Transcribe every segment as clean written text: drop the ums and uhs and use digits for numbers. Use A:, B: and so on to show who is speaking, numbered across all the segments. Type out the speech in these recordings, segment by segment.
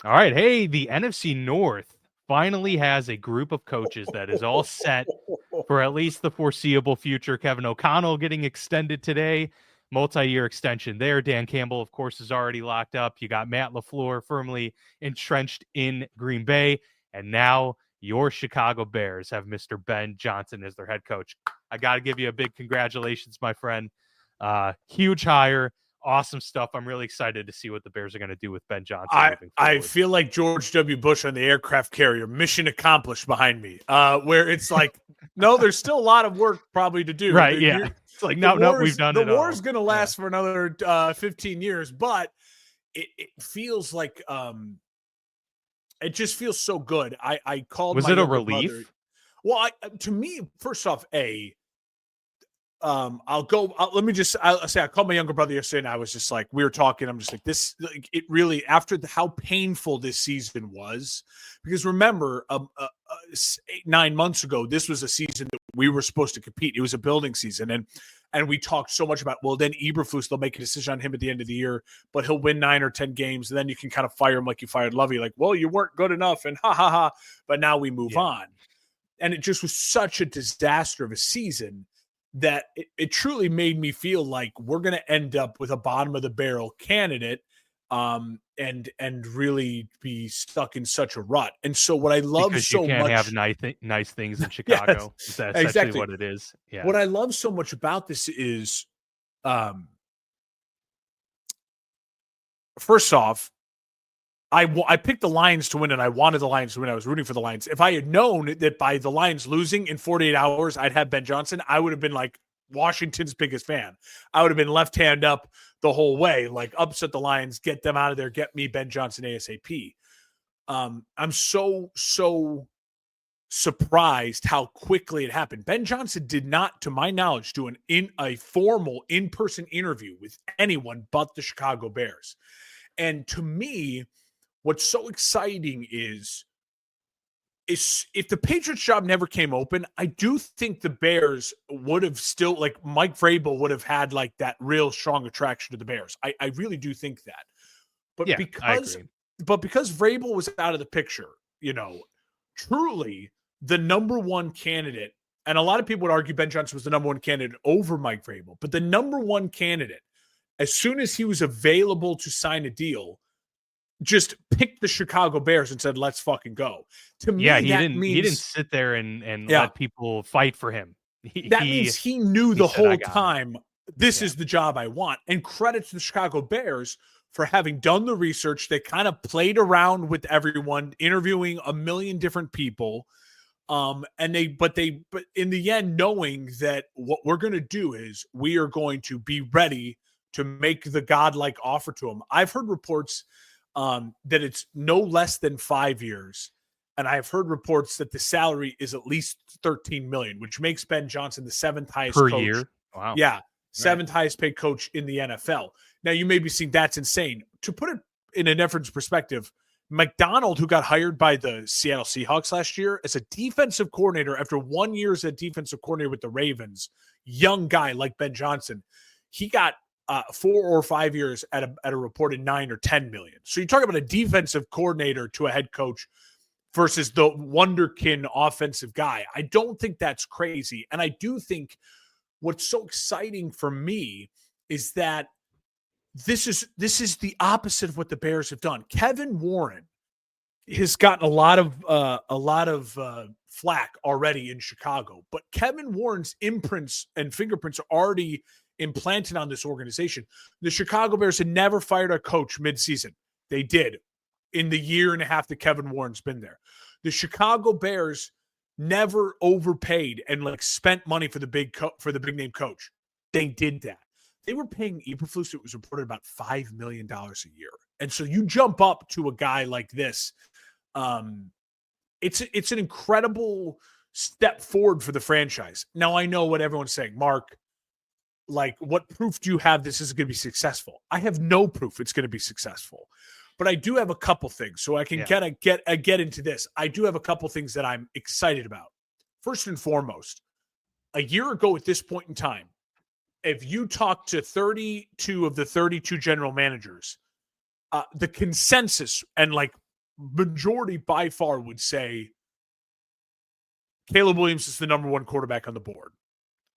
A: All right. Hey, the NFC North finally has a group of coaches that is all set for at least the foreseeable future. Kevin O'Connell getting extended today, multi-year extension there. Dan Campbell, of course, is already locked up. You got Matt LaFleur firmly entrenched in Green Bay. And now your Chicago Bears have Mr. Ben Johnson as their head coach. I got to give you a big congratulations, my friend. Huge hire. Awesome stuff. I'm really excited to see what the Bears are going to do with Ben Johnson moving
B: I
A: forward.
B: feel like George W. Bush on the aircraft carrier, mission accomplished behind me, where it's like, no, there's still a lot of work probably to do.
A: Right, yeah. It's like, no, we've done it all.
B: The war's going to last for another 15 years, but it feels like it just feels so good. I called.
A: Was it a relief?
B: Brother. Well, to me, first off, I'll say I called my younger brother yesterday and I was just like, we were talking. I'm just like, this, like, it really, after how painful this season was, because remember, 9 months ago, this was a season that we were supposed to compete. It was a building season. And we talked so much about, well, then Eberflus, they'll make a decision on him at the end of the year, but he'll win 9 or 10 games. And then you can kind of fire him like you fired Lovey. Like, well, you weren't good enough and ha, ha, ha. But now we move on. And it just was such a disaster of a season that it truly made me feel like we're going to end up with a bottom of the barrel candidate and really be stuck in such a rut. And so what I love
A: because
B: so
A: you can't
B: much
A: have nice things in Chicago. That's
B: exactly
A: essentially what it is. Yeah.
B: What I love so much about this is, first off, I picked the Lions to win, and I wanted the Lions to win. I was rooting for the Lions. If I had known that by the Lions losing in 48 hours, I'd have Ben Johnson, I would have been like Washington's biggest fan. I would have been left hand up the whole way, like upset the Lions, get them out of there, get me Ben Johnson ASAP. I'm so surprised how quickly it happened. Ben Johnson did not, to my knowledge, do a formal in-person interview with anyone but the Chicago Bears. And to me, what's so exciting is if the Patriots job never came open, I do think the Bears would have still, like, Mike Vrabel would have had like that real strong attraction to the Bears. I really do think that. But because Vrabel was out of the picture, truly the number one candidate, and a lot of people would argue Ben Johnson was the number one candidate over Mike Vrabel, but the number one candidate, as soon as he was available to sign a deal, just picked the Chicago Bears and said, let's fucking go. To me,
A: he didn't sit there and let people fight for him.
B: That means he knew the whole time, this is the job I want. And credit to the Chicago Bears for having done the research. They kind of played around with everyone, interviewing a million different people. But in the end, knowing that what we're going to do is we are going to be ready to make the godlike offer to him. I've heard reports that it's no less than 5 years. And I've heard reports that the salary is at least $13 million, which makes Ben Johnson the seventh highest
A: per
B: coach.
A: Year. Wow.
B: Yeah. Seventh highest paid coach in the NFL. Now you may be seeing that's insane. To put it in a different perspective, McDonald, who got hired by the Seattle Seahawks last year as a defensive coordinator after 1 year as a defensive coordinator with the Ravens, young guy like Ben Johnson, he got 4 or 5 years at a reported 9 or 10 million. So you talk about a defensive coordinator to a head coach versus the wonderkin offensive guy. I don't think that's crazy. And I do think what's so exciting for me is that this is the opposite of what the Bears have done. Kevin Warren has gotten a lot of flack already in Chicago, but Kevin Warren's imprints and fingerprints are already implanted on this organization. The Chicago Bears had never fired a coach midseason. They did in the year and a half that Kevin Warren's been there. The Chicago Bears never overpaid and spent money for the big name coach. They did that. They were paying Eberflus, it was reported, about $5 million a year. And so you jump up to a guy like this. It's an incredible step forward for the franchise. Now I know what everyone's saying, Mark, what proof do you have this is going to be successful? I have no proof it's going to be successful, but I do have a couple things, so I can get into this. I do have a couple things that I'm excited about. First and foremost, a year ago at this point in time, if you talk to 32 of the 32 general managers, the consensus and majority by far would say Caleb Williams is the number one quarterback on the board.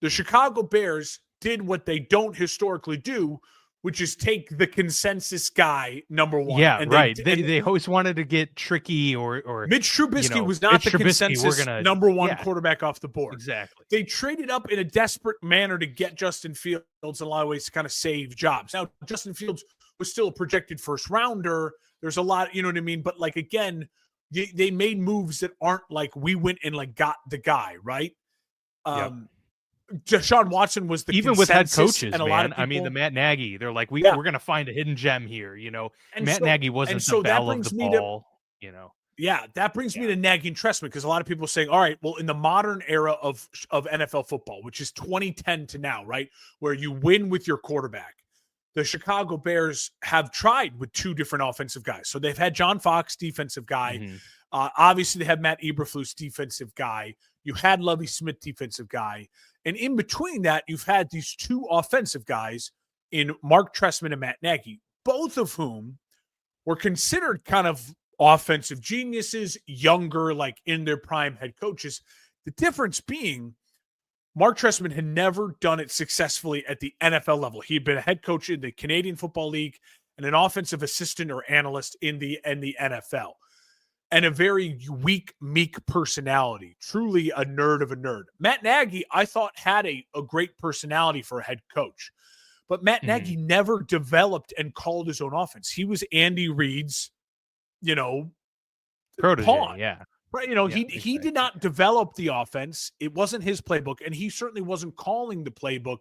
B: The Chicago Bears did what they don't historically do, which is take the consensus guy number one.
A: Yeah,
B: and
A: right.
B: and
A: They always wanted to get tricky or
B: Mitch Trubisky was not
A: Mitch
B: the
A: Trubisky,
B: consensus number one quarterback off the board.
A: Exactly.
B: They traded up in a desperate manner to get Justin Fields in a lot of ways to kind of save jobs. Now, Justin Fields was still a projected first rounder. There's a lot, you know what I mean? But like, again, they made moves that aren't like we went and like got the guy, right? Deshaun Watson was the
A: even with head coaches,
B: and a lot of people,
A: I mean, the Matt Nagy, they're like, we're going to find a hidden gem here.
B: And
A: Matt Nagy wasn't the bell of the ball,
B: Yeah, that brings me to Nagy and Trestman, because a lot of people are saying, all right, well, in the modern era of NFL football, which is 2010 to now, right, where you win with your quarterback, the Chicago Bears have tried with two different offensive guys. So they've had John Fox, defensive guy.
A: Mm-hmm.
B: Obviously, they have Matt Eberflus, defensive guy. You had Lovie Smith, defensive guy. And in between that, you've had these two offensive guys in Mark Trestman and Matt Nagy, both of whom were considered kind of offensive geniuses, younger, like in their prime head coaches. The difference being Mark Trestman had never done it successfully at the NFL level. He had been a head coach in the Canadian Football League and an offensive assistant or analyst in the NFL. And a very weak, meek personality, truly a nerd of a nerd. Matt Nagy, I thought, had a great personality for a head coach. But Matt Nagy never developed and called his own offense. He was Andy Reid's,
A: protege,
B: pawn.
A: yeah.
B: Right, he did not develop the offense. It wasn't his playbook, and he certainly wasn't calling the playbook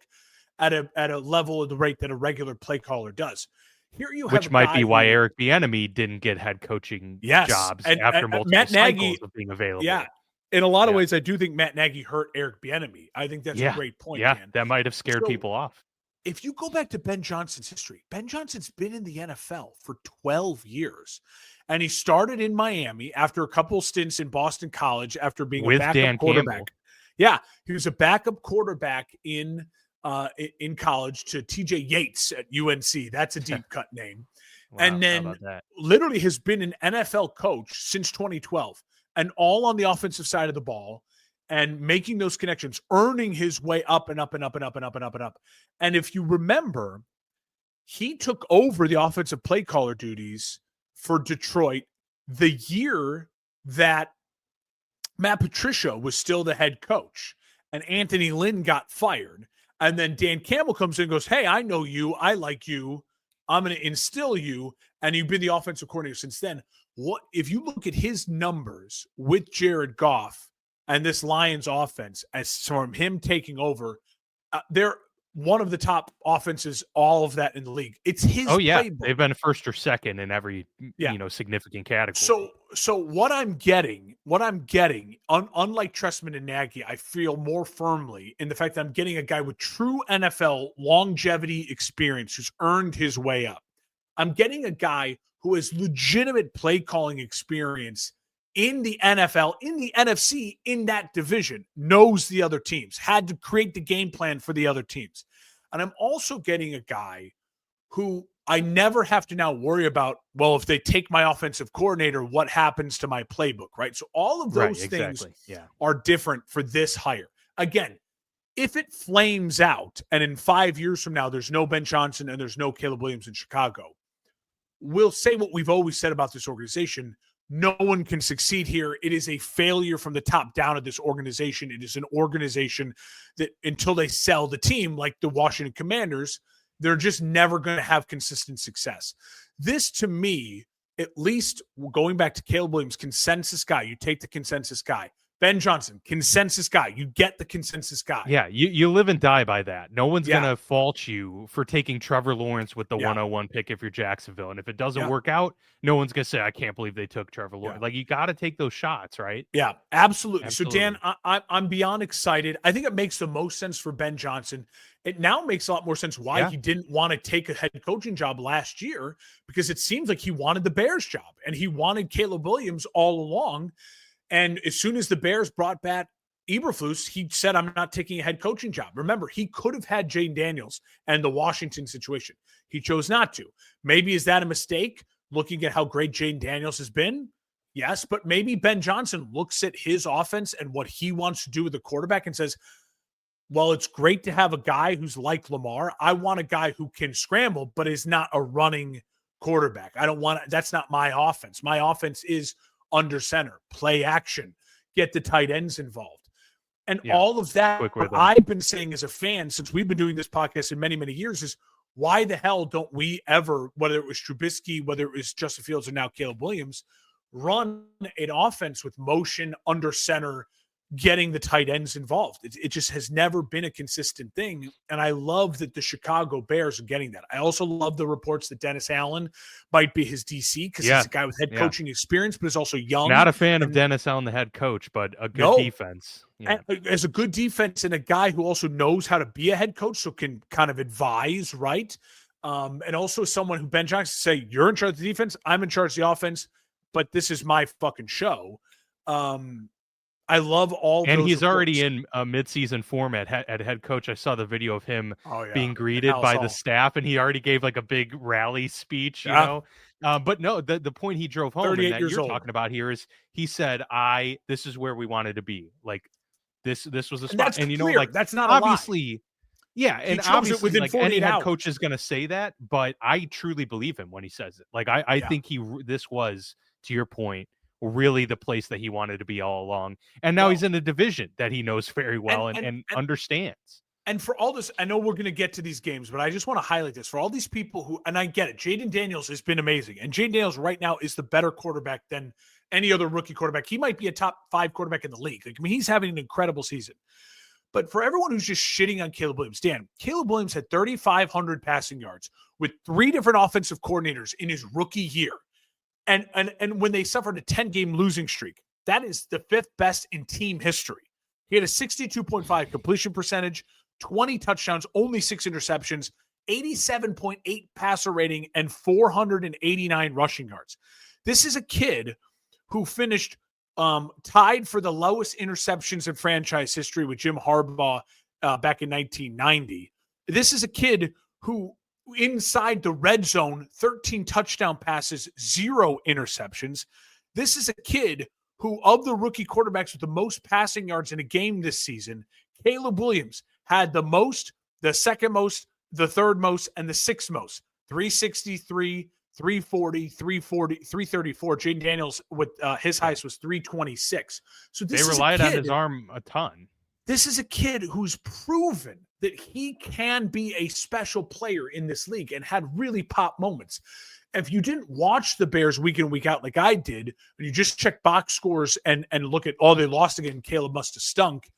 B: at a level of the rate that a regular play caller does. Here you have
A: which might be why Eric Bieniemy didn't get head coaching jobs after multiple
B: Matt
A: cycles
B: Nagy,
A: of being available.
B: Yeah, in a lot of ways, I do think Matt Nagy hurt Eric Bieniemy. I think that's a great point.
A: Yeah,
B: Dan.
A: that might have scared people off.
B: If you go back to Ben Johnson's history, Ben Johnson's been in the NFL for 12 years. And he started in Miami after a couple stints in Boston College after being a backup quarterback.
A: Campbell.
B: Yeah, he was a backup quarterback in college to TJ Yates at UNC. That's a deep cut name.
A: Wow,
B: and then literally has been an NFL coach since 2012, and all on the offensive side of the ball and making those connections, earning his way up and up and up and up and up and up and up. And if you remember, he took over the offensive play caller duties for Detroit the year that Matt Patricia was still the head coach and Anthony Lynn got fired. And then Dan Campbell comes in and goes, hey, I know you. I like you. I'm going to instill you. And you've been the offensive coordinator since then. What if you look at his numbers with Jared Goff and this Lions offense as from him taking over, they're one of the top offenses, all of that in the league. It's his playbook.
A: They've been first or second in every significant category.
B: So what I'm getting, unlike Trestman and Nagy, I feel more firmly in the fact that I'm getting a guy with true NFL longevity experience who's earned his way up. I'm getting a guy who has legitimate play calling experience in the NFL, in the NFC, in that division, knows the other teams, had to create the game plan for the other teams. And I'm also getting a guy who I never have to now worry about, well, if they take my offensive coordinator, what happens to my playbook, right? So all of those things are different for this hire. Again, if it flames out and in 5 years from now, there's no Ben Johnson and there's no Caleb Williams in Chicago, we'll say what we've always said about this organization. No one can succeed here. It is a failure from the top down of this organization. It is an organization that until they sell the team, like the Washington Commanders, they're just never going to have consistent success. This, to me, at least going back to Caleb Williams, consensus guy, you take the consensus guy. Ben Johnson, consensus guy. You get the consensus guy.
A: Yeah, you live and die by that. No one's going to fault you for taking Trevor Lawrence with the 101 pick if you're Jacksonville. And if it doesn't work out, no one's going to say, I can't believe they took Trevor Lawrence. Like, you got to take those shots, right?
B: Yeah, absolutely. So, Dan, I'm beyond excited. I think it makes the most sense for Ben Johnson. It now makes a lot more sense why he didn't want to take a head coaching job last year, because it seems like he wanted the Bears job and he wanted Caleb Williams all along. And as soon as the Bears brought back Eberflus, he said, I'm not taking a head coaching job. Remember, he could have had Jane Daniels and the Washington situation. He chose not to. Maybe is that a mistake? looking at how great Jaden Daniels has been? Yes, but maybe Ben Johnson looks at his offense and what he wants to do with the quarterback and says, well, it's great to have a guy who's like Lamar. I want a guy who can scramble, but is not a running quarterback. I don't want that's not my offense. My offense is under center, play action, get the tight ends involved. And all of that I've been saying as a fan since we've been doing this podcast in many, many years is why the hell don't we ever, whether it was Trubisky, whether it was Justin Fields, or now Caleb Williams, run an offense with motion under center, getting the tight ends involved. It just has never been a consistent thing. And I love that the Chicago Bears are getting that. I also love the reports that Dennis Allen might be his DC because he's a guy with head coaching experience, but is also young.
A: Not a fan of Dennis Allen, the head coach, but a good defense.
B: Yeah. As a good defense and a guy who also knows how to be a head coach, so can kind of advise, right? And also someone who Ben Johnson say, you're in charge of the defense, I'm in charge of the offense, but this is my fucking show. I love all
A: and
B: those
A: he's
B: reports.
A: Already in a midseason form at head coach. I saw the video of him being greeted by the staff, and he already gave like a big rally speech, you know. But no, the point he drove home and that you're talking about here is he said, this is where we wanted to be. Like this was a spot. And you know, like
B: that's not
A: obviously, yeah, and obviously
B: within
A: like any head
B: hours.
A: coach is going to say that, but I truly believe him when he says it. Like I think this was, to your point, really the place that he wanted to be all along. And now he's in a division that he knows very well and understands.
B: And for all this, I know we're going to get to these games, but I just want to highlight this for all these people who, and I get it, Jaden Daniels has been amazing. And Jaden Daniels right now is the better quarterback than any other rookie quarterback. He might be a top 5 quarterback in the league. Like, I mean, he's having an incredible season. But for everyone who's just shitting on Caleb Williams, Dan, Caleb Williams had 3,500 passing yards with 3 different offensive coordinators in his rookie year. And when they suffered a 10-game losing streak, that is the 5th best in team history. He had a 62.5 completion percentage, 20 touchdowns, only 6 interceptions, 87.8 passer rating, and 489 rushing yards. This is a kid who finished tied for the lowest interceptions in franchise history with Jim Harbaugh back in 1990. This is a kid who, inside the red zone, 13 touchdown passes, 0 interceptions. This is a kid who, of the rookie quarterbacks with the most passing yards in a game this season, Caleb Williams had the most, the second most, the third most, and the 6th most. 363, 340, 334. Jaden Daniels with his highest was 326. So this
A: they relied on his arm a ton.
B: This is a kid who's proven that he can be a special player in this league and had really pop moments. If you didn't watch the Bears week in, week out like I did, and you just check box scores and look at, they lost again, Caleb must have stunk,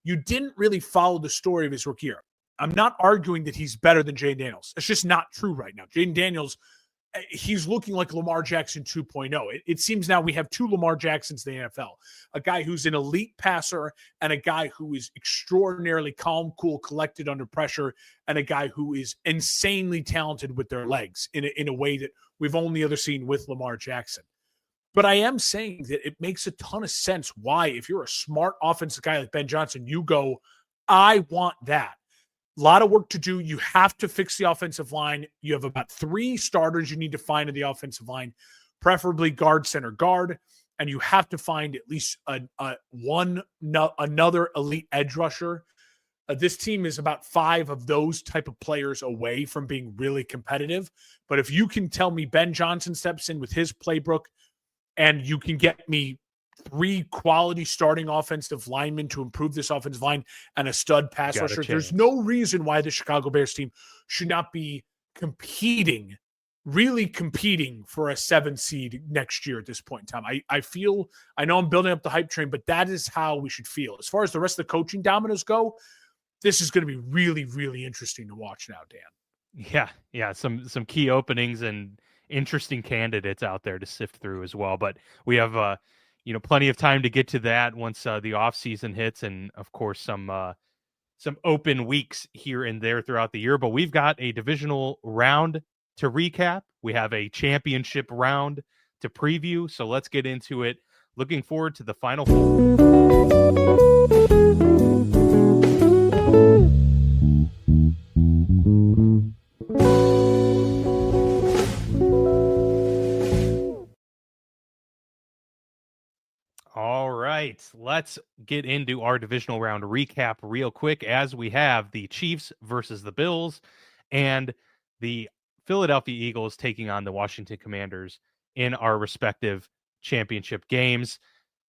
B: you didn't really follow the story of his rookie year. I'm not arguing that he's better than Jaden Daniels. It's just not true right now. Jaden Daniels, he's looking like Lamar Jackson 2.0. It seems now we have 2 Lamar Jacksons in the NFL, a guy who's an elite passer and a guy who is extraordinarily calm, cool, collected under pressure, and a guy who is insanely talented with their legs in a way that we've only ever seen with Lamar Jackson. But I am saying that it makes a ton of sense why, if you're a smart offensive guy like Ben Johnson, you go, I want that. A lot of work to do. You have to fix the offensive line. You have about 3 starters you need to find in the offensive line, preferably guard, center, guard. And you have to find at least another elite edge rusher. This team is about 5 of those type of players away from being really competitive. But if you can tell me Ben Johnson steps in with his playbook and you can get me 3 quality starting offensive linemen to improve this offensive line and a stud pass rusher, there's no reason why the Chicago Bears team should not be really competing for a 7 seed next year at this point in time. I know I'm building up the hype train, but that is how we should feel. As far as the rest of the coaching dominoes go, this is going to be really, really interesting to watch now, Dan.
A: Yeah. Some key openings and interesting candidates out there to sift through as well. But we have, plenty of time to get to that once the off season hits, and of course some open weeks here and there throughout the year. But we've got a divisional round to recap. We have a championship round to preview. So let's get into it. Looking forward to the Final Four. All right, let's get into our divisional round recap real quick as we have the Chiefs versus the Bills and the Philadelphia Eagles taking on the Washington Commanders in our respective championship games.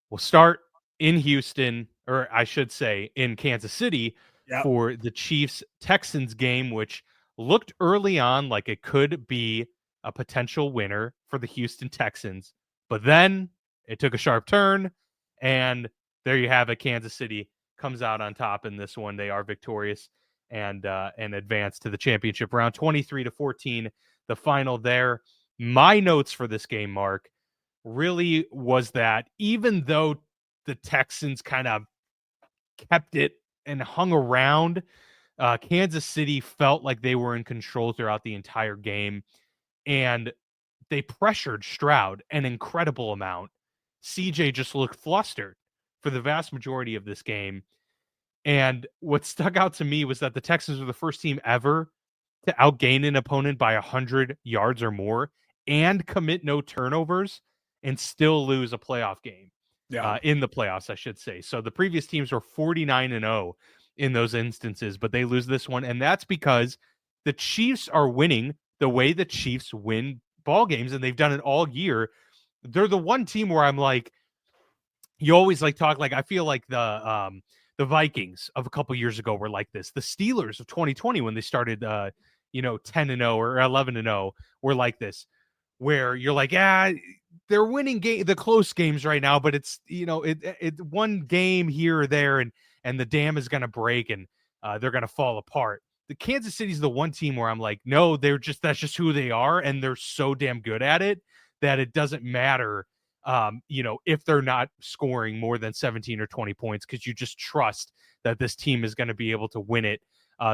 A: We'll start in Houston, or I should say in Kansas City,
B: Yeah.
A: for the Chiefs Texans game, which looked early on like it could be a potential winner for the Houston Texans. But then it took a sharp turn, and there you have it. Kansas City comes out on top in this one. They are victorious and advance to the championship round, 23-14, the final there. My notes for this game, Mark, really was that even though the Texans kind of kept it and hung around, Kansas City felt like they were in control throughout the entire game, and they pressured Stroud an incredible amount. CJ just looked flustered for the vast majority of this game. And what stuck out to me was that the Texans were the first team ever to outgain an opponent by 100 yards or more and commit no turnovers and still lose a playoff game.
B: Yeah.
A: In the playoffs, I should say. So the previous teams were 49-0 in those instances, but they lose this one. And that's because the Chiefs are winning the way the Chiefs win ball games, and they've done it all year. They're the one team where I'm like, you always like talk, like I feel like the Vikings of a couple years ago were like this. The Steelers of 2020, when they started 10-0 or 11-0, were like this, where you're like, yeah, they're winning the close games right now, but it's it one game here or there, and the dam is gonna break, and they're gonna fall apart. The Kansas City's the one team where I'm like, no, that's just who they are, and they're so damn good at it that it doesn't matter, if they're not scoring more than 17 or 20 points, because you just trust that this team is going to be able to win it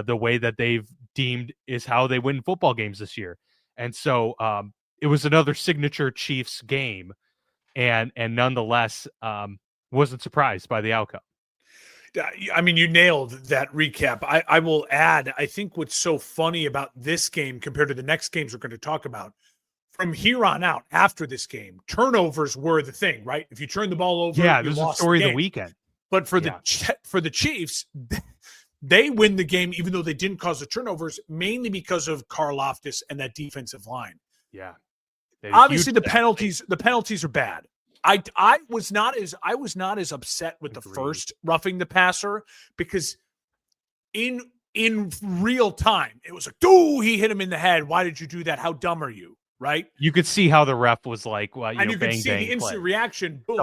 A: the way that they've deemed is how they win football games this year. And so it was another signature Chiefs game, and nonetheless wasn't surprised by the outcome.
B: I mean, you nailed that recap. I will add, I think what's so funny about this game compared to the next games we're going to talk about, from here on out, after this game, turnovers were the thing, right? If you turn the ball over,
A: yeah, this is the story of the weekend.
B: But for the Chiefs, they win the game even though they didn't cause the turnovers, mainly because of Karlaftis and that defensive line.
A: Yeah,
B: obviously the penalties are bad. I was not as upset with the first roughing the passer, because in real time it was like, oh, he hit him in the head. Why did you do that? How dumb are you? Right?
A: You could see how the ref was like, well,
B: and you
A: bang,
B: could see
A: bang,
B: the instant
A: play.
B: reaction. Boom!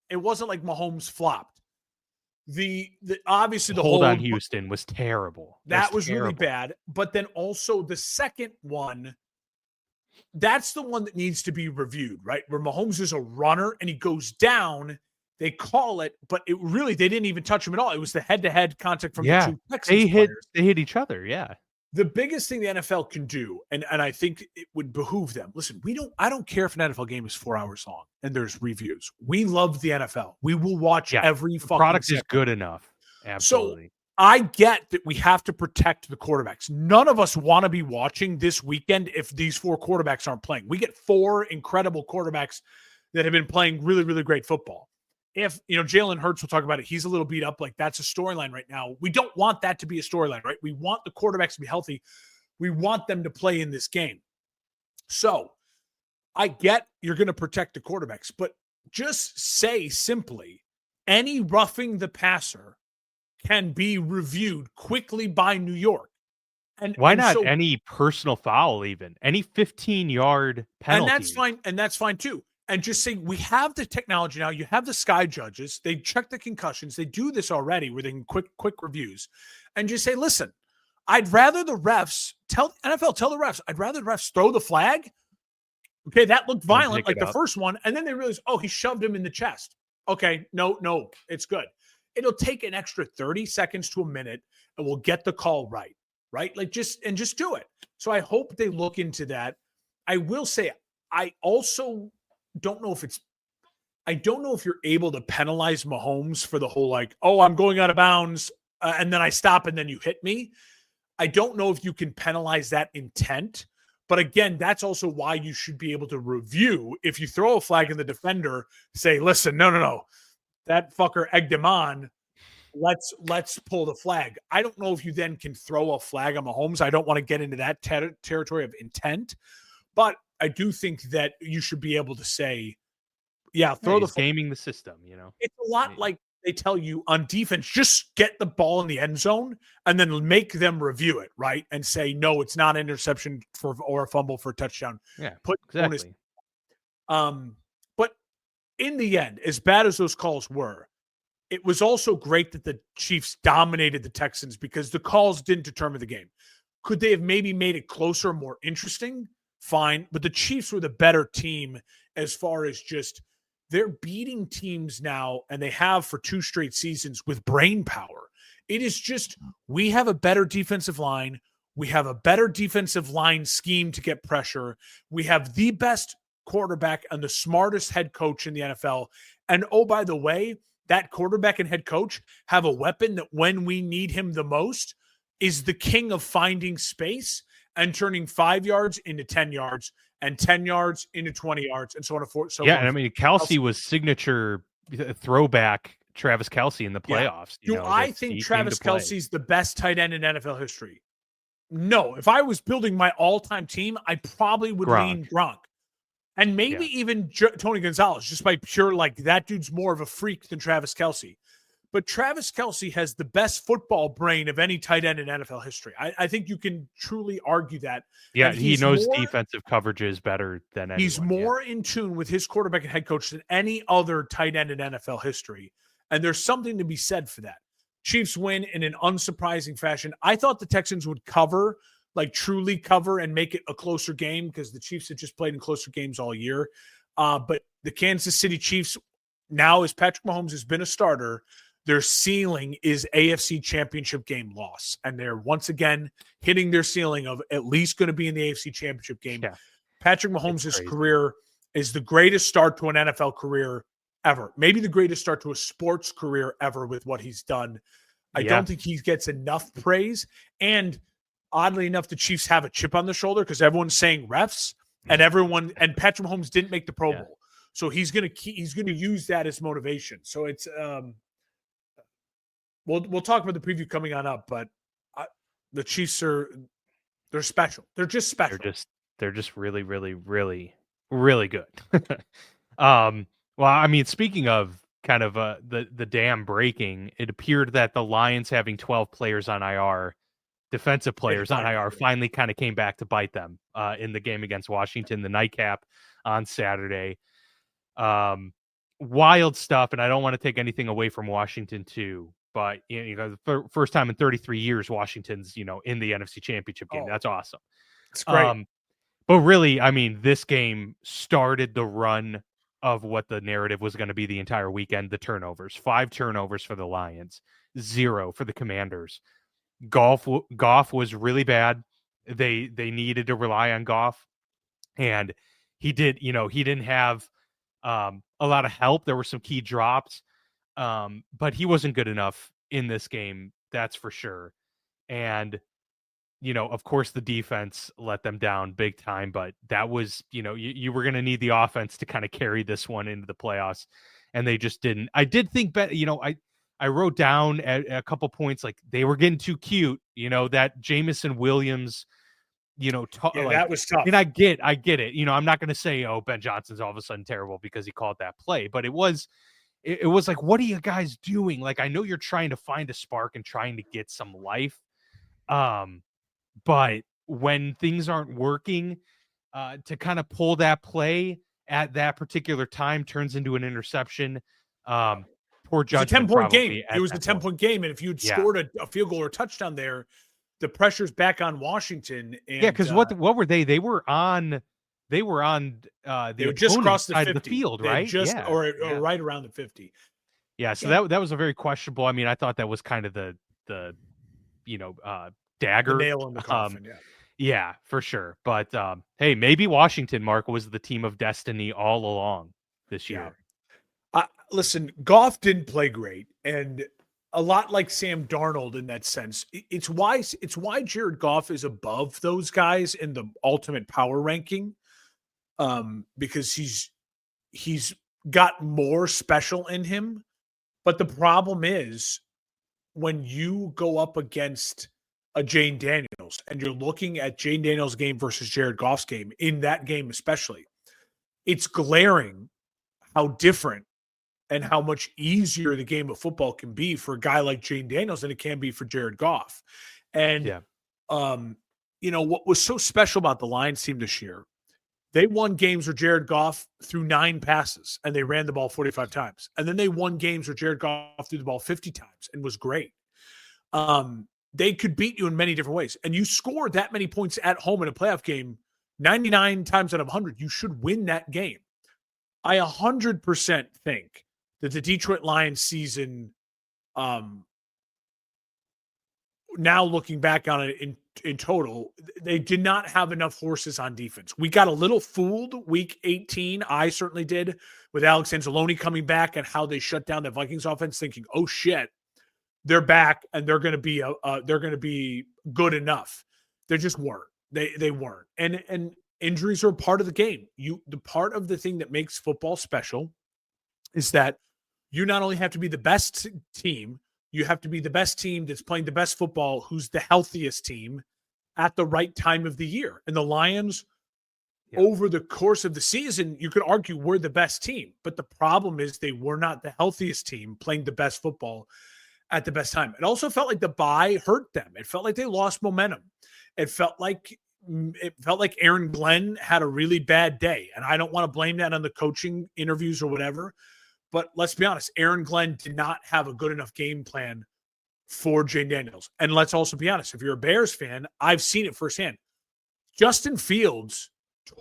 B: It wasn't like Mahomes flopped. The obviously the
A: hold on Houston was terrible.
B: That was really bad. But then also the second one, that's the one that needs to be reviewed, right? Where Mahomes is a runner and he goes down. They call it, but they didn't even touch him at all. It was the head-to-head contact from the two Texans players.
A: They hit each other, yeah.
B: The biggest thing the NFL can do, and I think it would behoove them. Listen, I don't care if an NFL game is 4 hours long and there's reviews. We love the NFL. We will watch every fucking
A: product
B: second.
A: Is good enough. Absolutely.
B: So I get that we have to protect the quarterbacks. None of us want to be watching this weekend if these 4 quarterbacks aren't playing. We get 4 incredible quarterbacks that have been playing really, really great football. If, Jalen Hurts, we'll talk about it, he's a little beat up, like that's a storyline right now. We don't want that to be a storyline, right? We want the quarterbacks to be healthy. We want them to play in this game. So I get you're going to protect the quarterbacks, but just say simply, any roughing the passer can be reviewed quickly by New York.
A: And why not any personal foul, even any 15-yard penalty?
B: And that's fine too. And just say, we have the technology now. You have the Sky judges. They check the concussions. They do this already where they can quick reviews. And just say, listen, I'd rather the refs tell the refs, I'd rather the refs throw the flag. Okay, that looked violent, like the first one. And then they realize, oh, he shoved him in the chest. Okay, no, it's good. It'll take an extra 30 seconds to a minute, and we'll get the call right? Like just do it. So I hope they look into that. I will say, I also don't know if you're able to penalize Mahomes for the whole, like, oh, I'm going out of bounds and then I stop and then you hit me. I don't know if you can penalize that intent, But again, that's also why you should be able to review. If you throw a flag in the defender, say, listen, no. That fucker egged him on. Let's pull the flag. I don't know if you then can throw a flag on Mahomes. I don't want to get into that territory of intent, but I do think that you should be able to say, yeah, throw the
A: gaming the system,
B: It's a lot like they tell you on defense, just get the ball in the end zone and then make them review it, right? And say, no, it's not an interception or a fumble for a touchdown.
A: Yeah,
B: put
A: exactly.
B: But in the end, as bad as those calls were, it was also great that the Chiefs dominated the Texans because the calls didn't determine the game. Could they have maybe made it closer, more interesting? Fine. But the Chiefs were the better team as far as just they're beating teams now, and they have for 2 straight seasons with brain power. It is just we have a better defensive line. We have a better defensive line scheme to get pressure. We have the best quarterback and the smartest head coach in the NFL. And oh, by the way, that quarterback and head coach have a weapon that when we need him the most is the king of finding space and turning 5 yards into 10 yards and 10 yards into 20 yards and so on and forth. So
A: yeah, and I mean, Kelce was signature throwback Travis Kelce in the playoffs.
B: Do I think Travis Kelce's the best tight end in NFL history? No. If I was building my all-time team, I probably would lean Gronk. And maybe even Tony Gonzalez, just by pure, like, that dude's more of a freak than Travis Kelce. But Travis Kelce has the best football brain of any tight end in NFL history. I think you can truly argue that.
A: Yeah, he knows defensive coverages better than anyone.
B: He's more in tune with his quarterback and head coach than any other tight end in NFL history. And there's something to be said for that. Chiefs win in an unsurprising fashion. I thought the Texans would cover, like truly cover and make it a closer game because the Chiefs have just played in closer games all year. But the Kansas City Chiefs, now as Patrick Mahomes has been a starter, their ceiling is AFC Championship game loss. And they're once again hitting their ceiling of at least going to be in the AFC Championship game. Yeah. Patrick Mahomes' career is the greatest start to an NFL career ever. Maybe the greatest start to a sports career ever with what he's done. I don't think he gets enough praise. And oddly enough, the Chiefs have a chip on their shoulder because everyone's saying refs and Patrick Mahomes didn't make the Pro Bowl. So he's going to use that as motivation. So it's, we'll talk about the preview coming on up, but the Chiefs they're special. They're just special.
A: They're just really, really, really, really good. Well, I mean, speaking of kind of the dam breaking, it appeared that the Lions having 12 players on IR, defensive players on IR, finally kind of came back to bite them in the game against Washington, the nightcap on Saturday. Wild stuff, and I don't want to take anything away from Washington too, but the first time in 33 years, Washington's in the NFC Championship game. That's awesome.
B: It's great.
A: But really, I mean, this game started the run of what the narrative was going to be the entire weekend. The turnovers, 5 turnovers for the Lions, 0 for the Commanders. Goff was really bad. They needed to rely on Goff, and he didn't have a lot of help. There were some key drops, but he wasn't good enough in this game. That's for sure. And of course, the defense let them down big time, but that was, you were going to need the offense to kind of carry this one into the playoffs, and they just didn't. I did think, I wrote down at a couple points, like they were getting too cute, that Jameson Williams,
B: that was tough.
A: And I get it. I'm not going to say, oh, Ben Johnson's all of a sudden terrible because he called that play, but it was like, what are you guys doing? Like, I know you're trying to find a spark and trying to get some life. But when things aren't working, to kind of pull that play at that particular time turns into an interception. Poor judgment.
B: It was a 10-point game. It was a 10-point game. And if you'd scored a field goal or a touchdown there, the pressure's back on Washington. And,
A: because what were they? They were on they were
B: just across the 50
A: of the field, right?
B: Or right around the 50.
A: Yeah. So that was a very questionable. I mean, I thought that was kind of the dagger,
B: the nail in the coffin.
A: Yeah, for sure. But hey, maybe Washington, Mark, was the team of destiny all along this year.
B: Listen, Goff didn't play great, and a lot like Sam Darnold in that sense. It's why Jared Goff is above those guys in the ultimate power ranking, because he's got more special in him. But the problem is when you go up against a Jane Daniels and you're looking at Jane Daniels' game versus Jared Goff's game, in that game especially, it's glaring how different and how much easier the game of football can be for a guy like Jane Daniels than it can be for Jared Goff. And,
A: Yeah.
B: What was so special about the Lions team this year, they won games where Jared Goff threw 9 passes and they ran the ball 45 times. And then they won games where Jared Goff threw the ball 50 times and was great. They could beat you in many different ways. And you score that many points at home in a playoff game, 99 times out of 100, you should win that game. I 100% think that the Detroit Lions season, now looking back on it in total, they did not have enough horses on defense. We got a little fooled week 18. I certainly did, with Alex Anzalone coming back and how they shut down the Vikings offense, thinking, "Oh shit, they're back and they're going to be good enough." They just weren't. They weren't. And injuries are part of the game. The part of the thing that makes football special is that you not only have to be the best team, you have to be the best team that's playing the best football, who's the healthiest team at the right time of the year. And the Lions, over the course of the season, you could argue we're the best team. But the problem is they were not the healthiest team playing the best football at the best time. It also felt like the bye hurt them. It felt like they lost momentum. It felt like Aaron Glenn had a really bad day. And I don't want to blame that on the coaching interviews or whatever. But let's be honest, Aaron Glenn did not have a good enough game plan for Jane Daniels. And let's also be honest, if you're a Bears fan, I've seen it firsthand. Justin Fields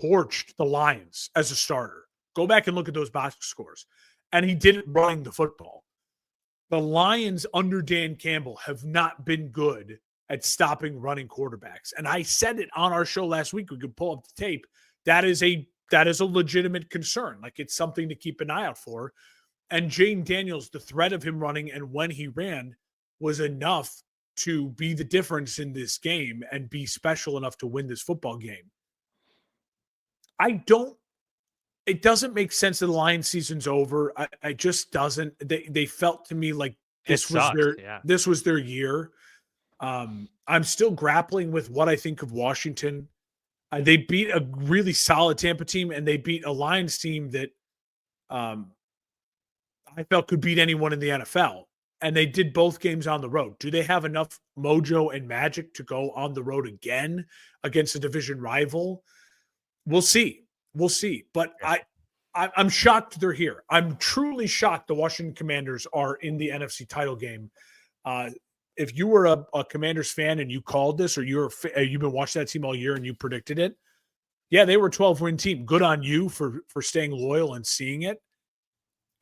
B: torched the Lions as a starter. Go back and look at those box scores. And he didn't run the football. The Lions under Dan Campbell have not been good at stopping running quarterbacks. And I said it on our show last week. We could pull up the tape. That is a legitimate concern. Like, it's something to keep an eye out for. And Jane Daniels, the threat of him running and when he ran was enough to be the difference in this game and be special enough to win this football game. It doesn't make sense that the Lions season's over. I just doesn't. They felt to me like this was their year. I'm still grappling with what I think of Washington. They beat a really solid Tampa team, and they beat a Lions team that I felt could beat anyone in the NFL. And they did both games on the road. Do they have enough mojo and magic to go on the road again against a division rival? We'll see. But I'm shocked they're here. I'm truly shocked the Washington Commanders are in the NFC title game. If you were a Commanders fan and you called this, or you've been watching that team all year and you predicted it, yeah, they were a 12-win team. Good on you for staying loyal and seeing it.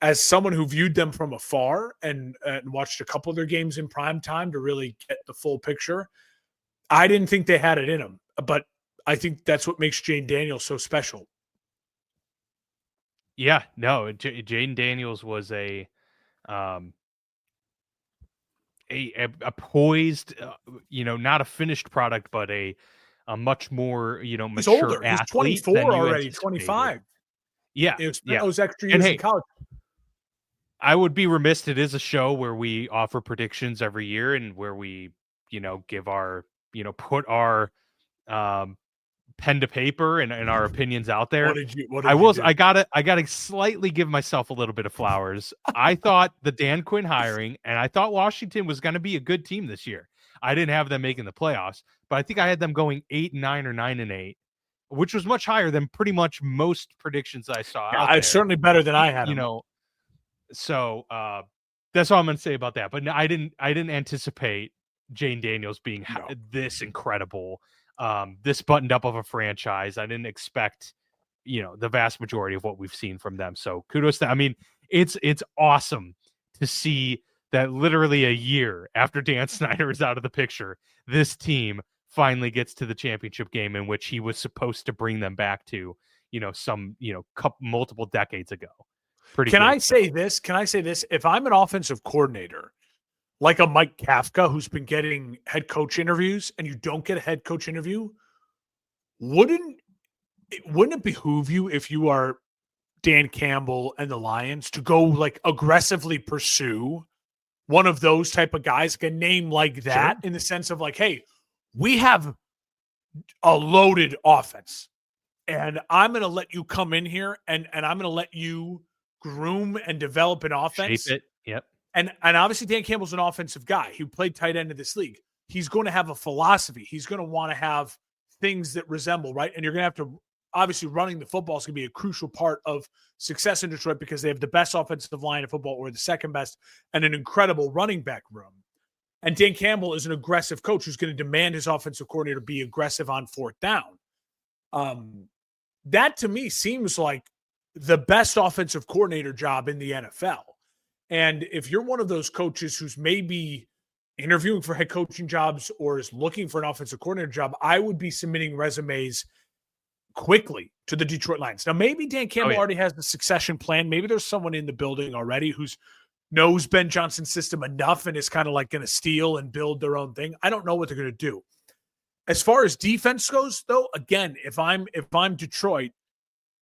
B: As someone who viewed them from afar and watched a couple of their games in prime time to really get the full picture, I didn't think they had it in them. But I think that's what makes Jane Daniels so special.
A: Yeah, no, Jane Daniels was a poised, not a finished product, but a much more, mature athlete.
B: He's 24 already, 25.
A: Yeah,
B: those extra years in college.
A: I would be remiss. It is a show where we offer predictions every year and where we, give our, put our pen to paper and our opinions out there. I gotta slightly give myself a little bit of flowers. I thought the Dan Quinn hiring, and I thought Washington was going to be a good team this year. I didn't have them making the playoffs, but I think I had them going 8-9 or 9-8, which was much higher than pretty much most predictions I saw.
B: It's certainly better than I had.
A: So that's all I'm going to say about that. But I didn't anticipate Jane Daniels being this incredible, this buttoned up of a franchise. I didn't expect, the vast majority of what we've seen from them. So kudos to, it's awesome to see that literally a year after Dan Snyder is out of the picture, this team finally gets to the championship game in which he was supposed to bring them back to, multiple decades ago.
B: Can I say this? If I'm an offensive coordinator, like a Mike Kafka who's been getting head coach interviews and you don't get a head coach interview, wouldn't it behoove you if you are Dan Campbell and the Lions to go like aggressively pursue one of those type of guys, like a name like that, in the sense of like, hey, we have a loaded offense and I'm going to let you come in here and I'm going to let you groom and develop an offense.
A: Shape it. Yep.
B: And obviously Dan Campbell's an offensive guy. He played tight end in this league. He's going to have a philosophy. He's going to want to have things that resemble, right? And you're going to have to, obviously running the football is going to be a crucial part of success in Detroit because they have the best offensive line in football or the second best and an incredible running back room. And Dan Campbell is an aggressive coach who's going to demand his offensive coordinator be aggressive on fourth down. That to me seems like the best offensive coordinator job in the NFL. And if you're one of those coaches who's maybe interviewing for head coaching jobs or is looking for an offensive coordinator job, I would be submitting resumes quickly to the Detroit Lions. Now, maybe Dan Campbell already has the succession plan. Maybe there's someone in the building already who's knows Ben Johnson's system enough and is kind of like going to steal and build their own thing. I don't know what they're going to do. As far as defense goes, though, again, if I'm Detroit,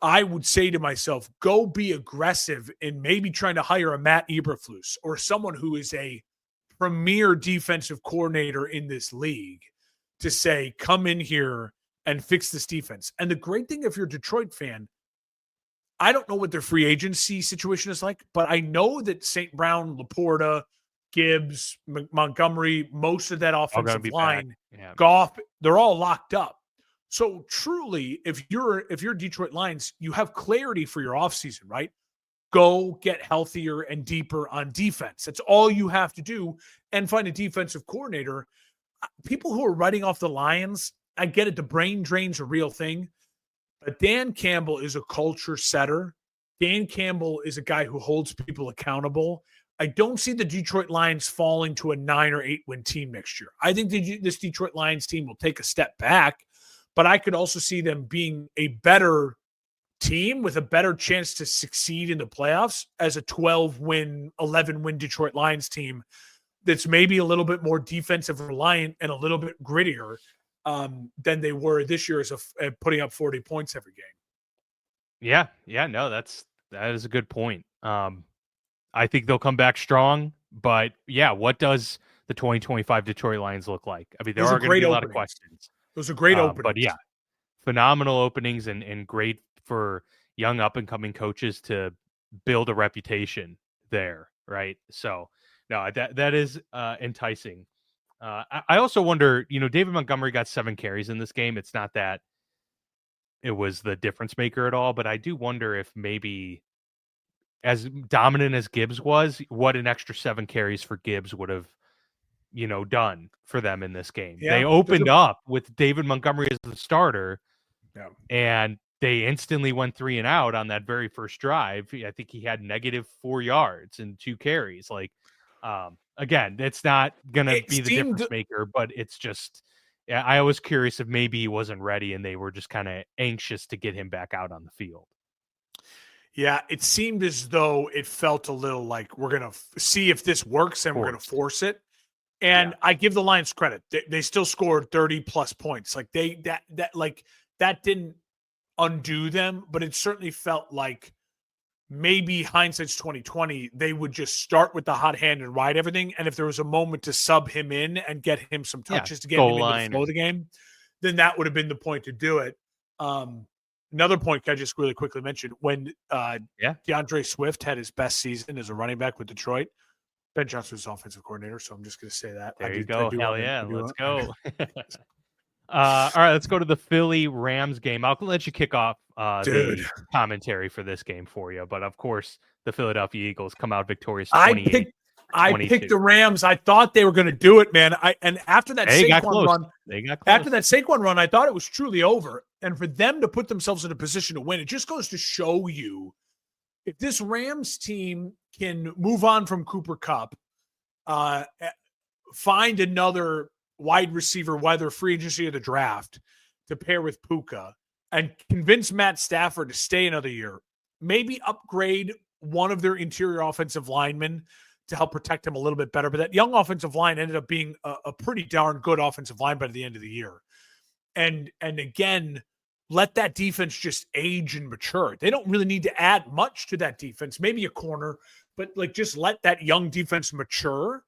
B: I would say to myself, go be aggressive in maybe trying to hire a Matt Eberflus or someone who is a premier defensive coordinator in this league to say, come in here and fix this defense. And the great thing, if you're a Detroit fan, I don't know what their free agency situation is like, but I know that St. Brown, Laporta, Gibbs, Montgomery, most of that offensive line, Goff, they're all locked up. So truly, if you're Detroit Lions, you have clarity for your offseason, right? Go get healthier and deeper on defense. That's all you have to do, and find a defensive coordinator. People who are writing off the Lions, I get it. The brain drain's a real thing, but Dan Campbell is a culture setter. Dan Campbell is a guy who holds people accountable. I don't see the Detroit Lions falling to a 9 or 8 win team next year. I think this Detroit Lions team will take a step back, but I could also see them being a better team with a better chance to succeed in the playoffs as a 12-win, 11-win Detroit Lions team that's maybe a little bit more defensive reliant and a little bit grittier than they were this year as putting up 40 points every game.
A: Yeah, no, that is a good point. I think they'll come back strong, but yeah, what does the 2025 Detroit Lions look like? I mean, there are going to be a lot of questions.
B: Those are great openings.
A: But yeah, phenomenal openings and great for young up-and-coming coaches to build a reputation there, right? So, no, that is enticing. I also wonder, David Montgomery got 7 carries in this game. It's not that it was the difference maker at all, but I do wonder if maybe as dominant as Gibbs was, what an extra 7 carries for Gibbs would have, done for them in this game. Yeah, they opened up with David Montgomery as the starter, and they instantly went 3 and out on that very first drive. I think he had -4 yards and 2 carries. Like, again, it's not going to be the difference maker, but it's just, I was curious if maybe he wasn't ready and they were just kind of anxious to get him back out on the field.
B: Yeah, it seemed as though it felt a little like we're going to see if this works and we're going to force it. And I give the Lions credit. They still scored 30+ points. Like that didn't undo them, but it certainly felt like maybe hindsight's 2020. They would just start with the hot hand and ride everything. And if there was a moment to sub him in and get him some touches to get him into the flow of the game, then that would have been the point to do it. Another point I just really quickly mentioned, when DeAndre Swift had his best season as a running back with Detroit, Ben Johnson was offensive coordinator, so I'm just going to say that.
A: There you go. Hell yeah. Let's go. All right, let's go to the Philly Rams game. I'll let you kick off the commentary for this game for you. But, of course, the Philadelphia Eagles come out victorious 28-22.
B: I picked the Rams. I thought they were going to do it, man. After that Saquon run, I thought it was truly over. And for them to put themselves in a position to win, it just goes to show you if this Rams team can move on from Cooper Kupp, find another wide receiver, whether free agency or the draft, to pair with Puka, and convince Matt Stafford to stay another year, maybe upgrade one of their interior offensive linemen to help protect him a little bit better. But that young offensive line ended up being a pretty darn good offensive line by the end of the year. And again, let that defense just age and mature. They don't really need to add much to that defense, maybe a corner, but like just let that young defense mature.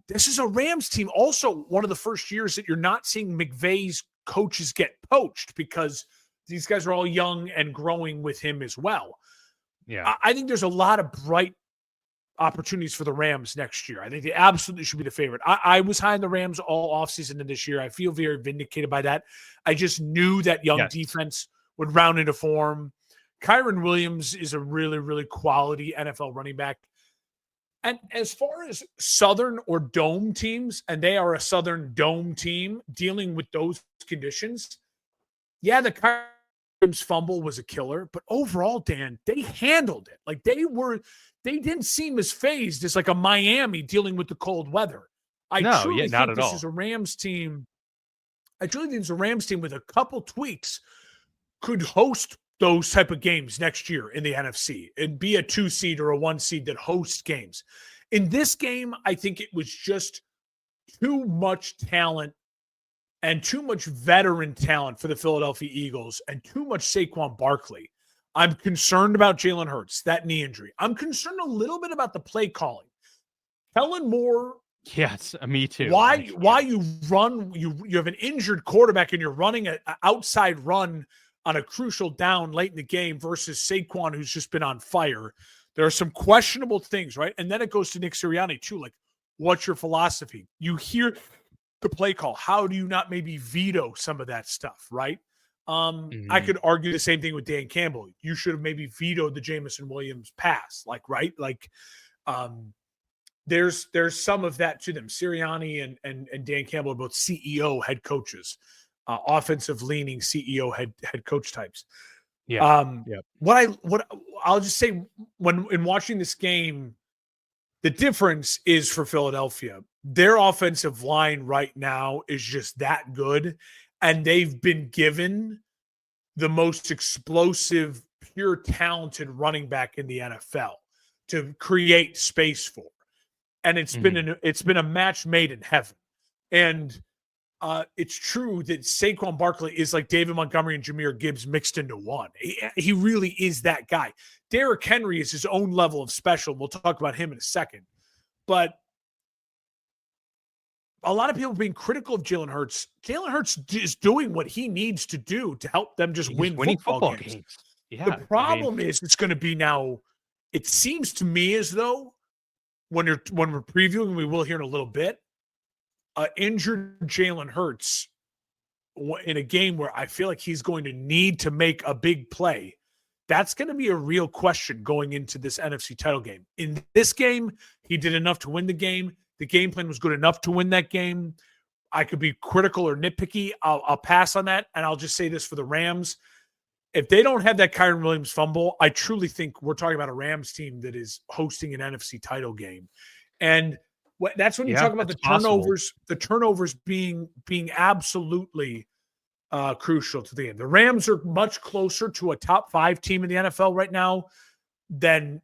B: This is a Rams team, also one of the first years that you're not seeing McVay's coaches get poached because these guys are all young and growing with him as well.
A: Yeah.
B: I think there's a lot of bright opportunities for the Rams next year. I think they absolutely should be the favorite. I was high on the Rams all offseason and this year. I feel very vindicated by that. I just knew that young defense would round into form. Kyron Williams is a really, really quality NFL running back. And as far as Southern or Dome teams, and they are a Southern Dome team dealing with those conditions, yeah, the Kyron Williams fumble was a killer, but overall, Dan, they handled it. Like they didn't seem as phased as like a Miami dealing with the cold weather. I truly think this is a Rams team. I truly think it's a Rams team with a couple tweaks could host those type of games next year in the NFC and be a 2 seed or a 1 seed that hosts games. In this game, I think it was just too much talent and too much veteran talent for the Philadelphia Eagles and too much Saquon Barkley. I'm concerned about Jalen Hurts, that knee injury. I'm concerned a little bit about the play calling. Kellen Moore.
A: Yes, me too.
B: Why you run, you have an injured quarterback and you're running an outside run on a crucial down late in the game versus Saquon, who's just been on fire. There are some questionable things, right? And then it goes to Nick Sirianni too. Like, what's your philosophy? You hear the play call. How do you not maybe veto some of that stuff, right? I could argue the same thing with Dan Campbell. You should have maybe vetoed the Jameson Williams pass, like, right? Like, there's some of that to them. Sirianni and Dan Campbell are both CEO head coaches. Offensive leaning CEO head coach types.
A: Yeah.
B: What I'll just say when in watching this game, the difference is for Philadelphia. Their offensive line right now is just that good, and they've been given the most explosive, pure talented running back in the NFL to create space for. And it's been a match made in heaven. And it's true that Saquon Barkley is like David Montgomery and Jahmyr Gibbs mixed into one. He really is that guy. Derrick Henry is his own level of special. We'll talk about him in a second. But a lot of people being critical of Jalen Hurts. Jalen Hurts is doing what he needs to do to help them just win football games. Yeah, the problem is it's going to be now, it seems to me as though when we're previewing, we will hear in a little bit, injured Jalen Hurts in a game where I feel like he's going to need to make a big play. That's going to be a real question going into this NFC title game. In this game, he did enough to win the game. The game plan was good enough to win that game. I could be critical or nitpicky. I'll pass on that, and I'll just say this for the Rams. If they don't have that Kyron Williams fumble, I truly think we're talking about a Rams team that is hosting an NFC title game. And that's when you talk about the turnovers, the turnovers being absolutely crucial to the game. The Rams are much closer to a top 5 team in the NFL right now than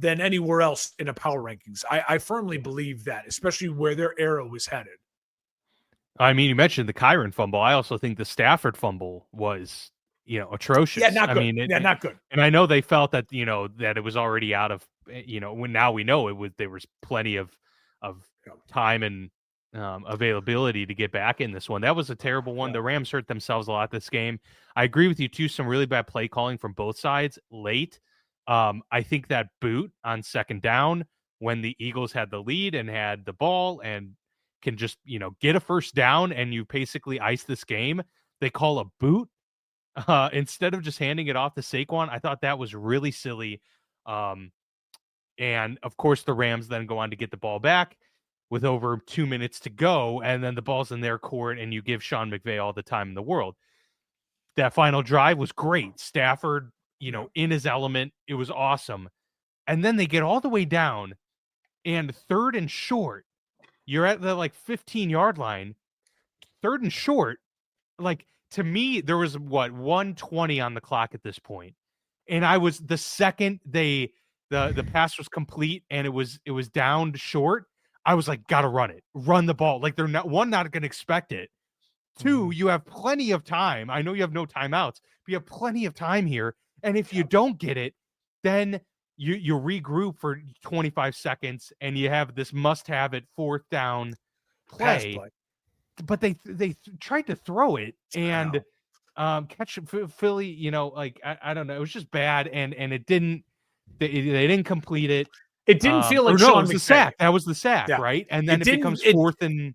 B: anywhere else in the power rankings. I firmly believe that, especially where their arrow is headed.
A: I mean, you mentioned the Kyron fumble. I also think the Stafford fumble was, atrocious.
B: Yeah, not good. Not good.
A: And I know they felt that, that it was already out of, when now we know there was plenty of time and availability to get back in this one. That was a terrible one. The Rams hurt themselves a lot this game. I agree with you too. Some really bad play calling from both sides late. I think that boot on second down when the Eagles had the lead and had the ball and can just, get a first down and you basically ice this game. They call a boot instead of just handing it off to Saquon. I thought that was really silly. And of course the Rams then go on to get the ball back with over 2 minutes to go. And then the ball's in their court and you give Sean McVay all the time in the world. That final drive was great. Stafford, in his element, it was awesome. And then they get all the way down and 3rd and short. You're at the 15-yard line, 3rd and short. To me, there was 1:20 on the clock at this point. And I was the second they the pass was complete and it was down short, I was like, gotta run the ball. Like they're not going to expect it. Two, you have plenty of time. I know you have no timeouts, but you have plenty of time here. And if you don't get it, then you regroup for 25 seconds and you have this must-have it 4th down play. But they tried to throw it and catch Philly. You know, like I don't know. It was just bad, and it didn't. They didn't complete it.
B: It didn't feel like
A: Sean
B: it was
A: the sack. That was the sack,
B: Yeah.
A: right? And then it becomes 4th and.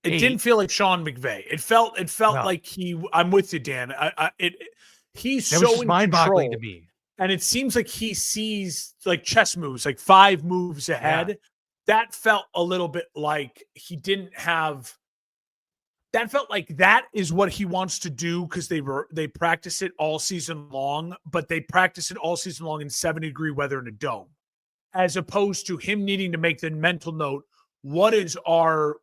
B: It didn't feel like Sean McVay. It felt like I'm with you, Dan. He's so
A: mind-boggling to me.
B: And it seems like he sees like chess moves, like 5 moves ahead.
A: Yeah.
B: That felt a little bit like he didn't have. That felt like that is what he wants to do because they practice it all season long, but they practice it all season long in 70-degree weather in a dome, as opposed to him needing to make the mental note. What is our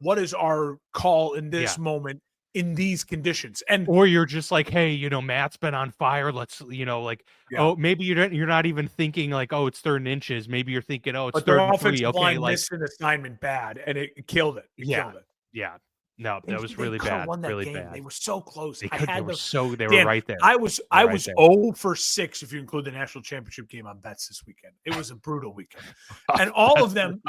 B: call in this moment in these conditions? And
A: or you're just like, hey, you know, Matt's been on fire. Let's, you know, like, oh, maybe you're not even thinking like, oh, it's 3rd and inches. Maybe you're thinking, oh, it's 3rd and 3. Okay, like
B: missed an assignment bad, and it killed it. Killed it.
A: Yeah. No, that was really bad. Really bad.
B: They were so close.
A: They were right there.
B: I was 0 for 6 if you include the national championship game on bets this weekend. It was a brutal weekend, and all of them.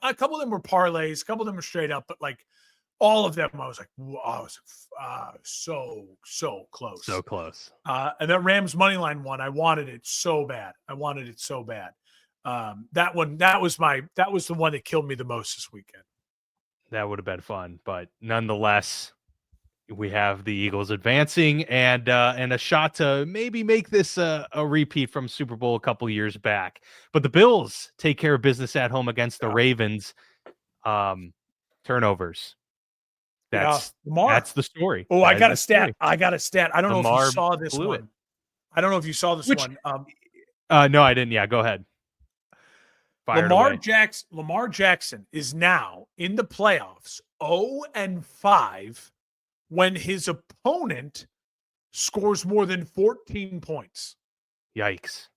B: A couple of them were parlays, a couple of them were straight up, but like all of them, I was like, wow, so close,
A: so close.
B: And that Rams money line one, I wanted it so bad. That was the one that killed me the most this weekend.
A: That would have been fun, but nonetheless, we have the Eagles advancing and a shot to maybe make this a repeat from Super Bowl a couple years back. But the Bills take care of business at home against the Ravens. Turnovers. That's the story.
B: Oh, I got a stat. I don't know if you saw this one.
A: It.
B: I don't know if you saw this one.
A: No, I didn't. Yeah, go ahead.
B: Lamar Jackson is now in the playoffs 0-5 when his opponent scores more than 14 points.
A: Yikes.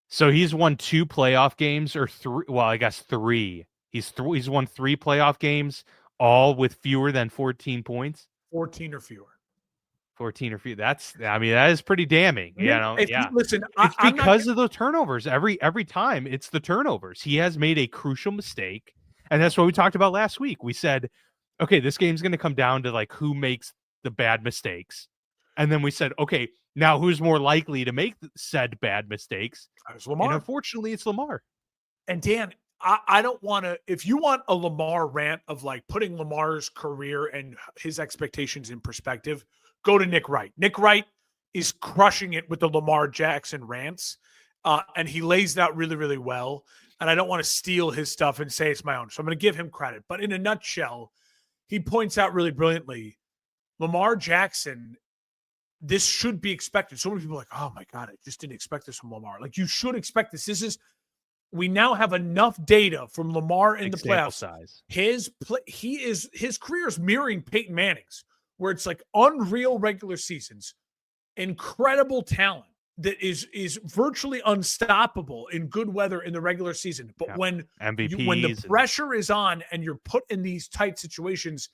A: So he's won 2 playoff games or 3. Well, I guess 3. He's won 3 playoff games, all with fewer than 14 points.
B: 14 or fewer.
A: 14 or few. That is pretty damning.
B: Listen,
A: it's because of the turnovers. Every time it's the turnovers. He has made a crucial mistake, and that's what we talked about last week. We said, okay, this game's going to come down to like who makes the bad mistakes, and then we said, okay, now who's more likely to make said bad mistakes?
B: It's Lamar.
A: And unfortunately, it's Lamar.
B: And Dan, I don't want to. If you want a Lamar rant of like putting Lamar's career and his expectations in perspective, go to Nick Wright. Nick Wright is crushing it with the Lamar Jackson rants, and he lays it out really, really well. And I don't want to steal his stuff and say it's my own, so I'm going to give him credit. But in a nutshell, he points out really brilliantly, Lamar Jackson, this should be expected. So many people are like, oh my God, I just didn't expect this from Lamar. Like, you should expect this. We now have enough data from Lamar in the playoffs.
A: Size.
B: His career is mirroring Peyton Manning's, where it's like unreal regular seasons, incredible talent that is virtually unstoppable in good weather in the regular season. But when the pressure is on and you're put in these tight situations,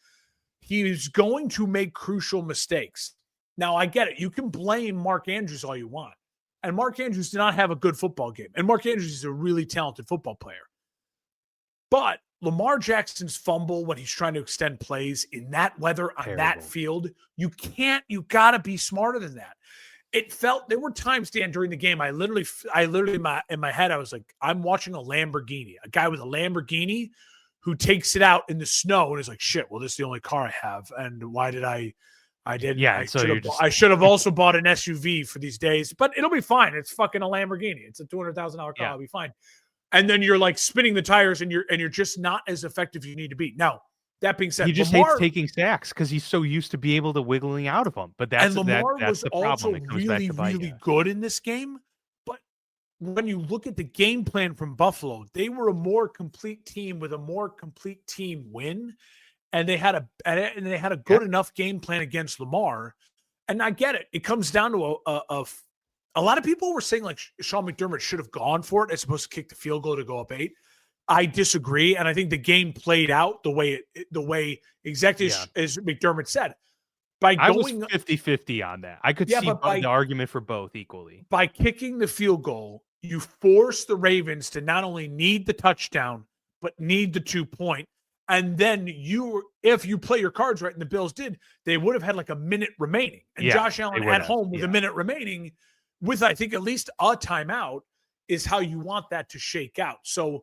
B: he's going to make crucial mistakes. Now, I get it. You can blame Mark Andrews all you want. And Mark Andrews did not have a good football game. And Mark Andrews is a really talented football player. But Lamar Jackson's fumble when he's trying to extend plays in that weather on that field, you got to be smarter than that. There were times, Dan, during the game, I literally in my head, I was like, I'm watching a guy with a Lamborghini who takes it out in the snow and is like, shit, well, this is the only car I have. And why did I didn't. Yeah, I should have also bought an SUV for these days, but it'll be fine. It's fucking a Lamborghini. It's a $200,000 car. I'll be fine. And then you're like spinning the tires and you're just not as effective as you need to be. Now, that being said,
A: he just hates taking sacks because he's so used to be able to wiggling out of them. But that's the problem. It comes back to bite you.
B: Really good in this game. But when you look at the game plan from Buffalo, they were a more complete team with a more complete team win. And they had a good enough game plan against Lamar. And I get it. It comes down to a lot of people were saying like Sean McDermott should have gone for it as opposed to kick the field goal to go up 8. I disagree, and I think the game played out the way exactly as McDermott said.
A: I was 50-50 on that. I could see the argument for both equally.
B: By kicking the field goal, you force the Ravens to not only need the touchdown, but need the 2-point. And then if you play your cards right, and the Bills did, they would have had like a minute remaining. And Josh Allen at home with a minute remaining with, I think, at least a timeout is how you want that to shake out. So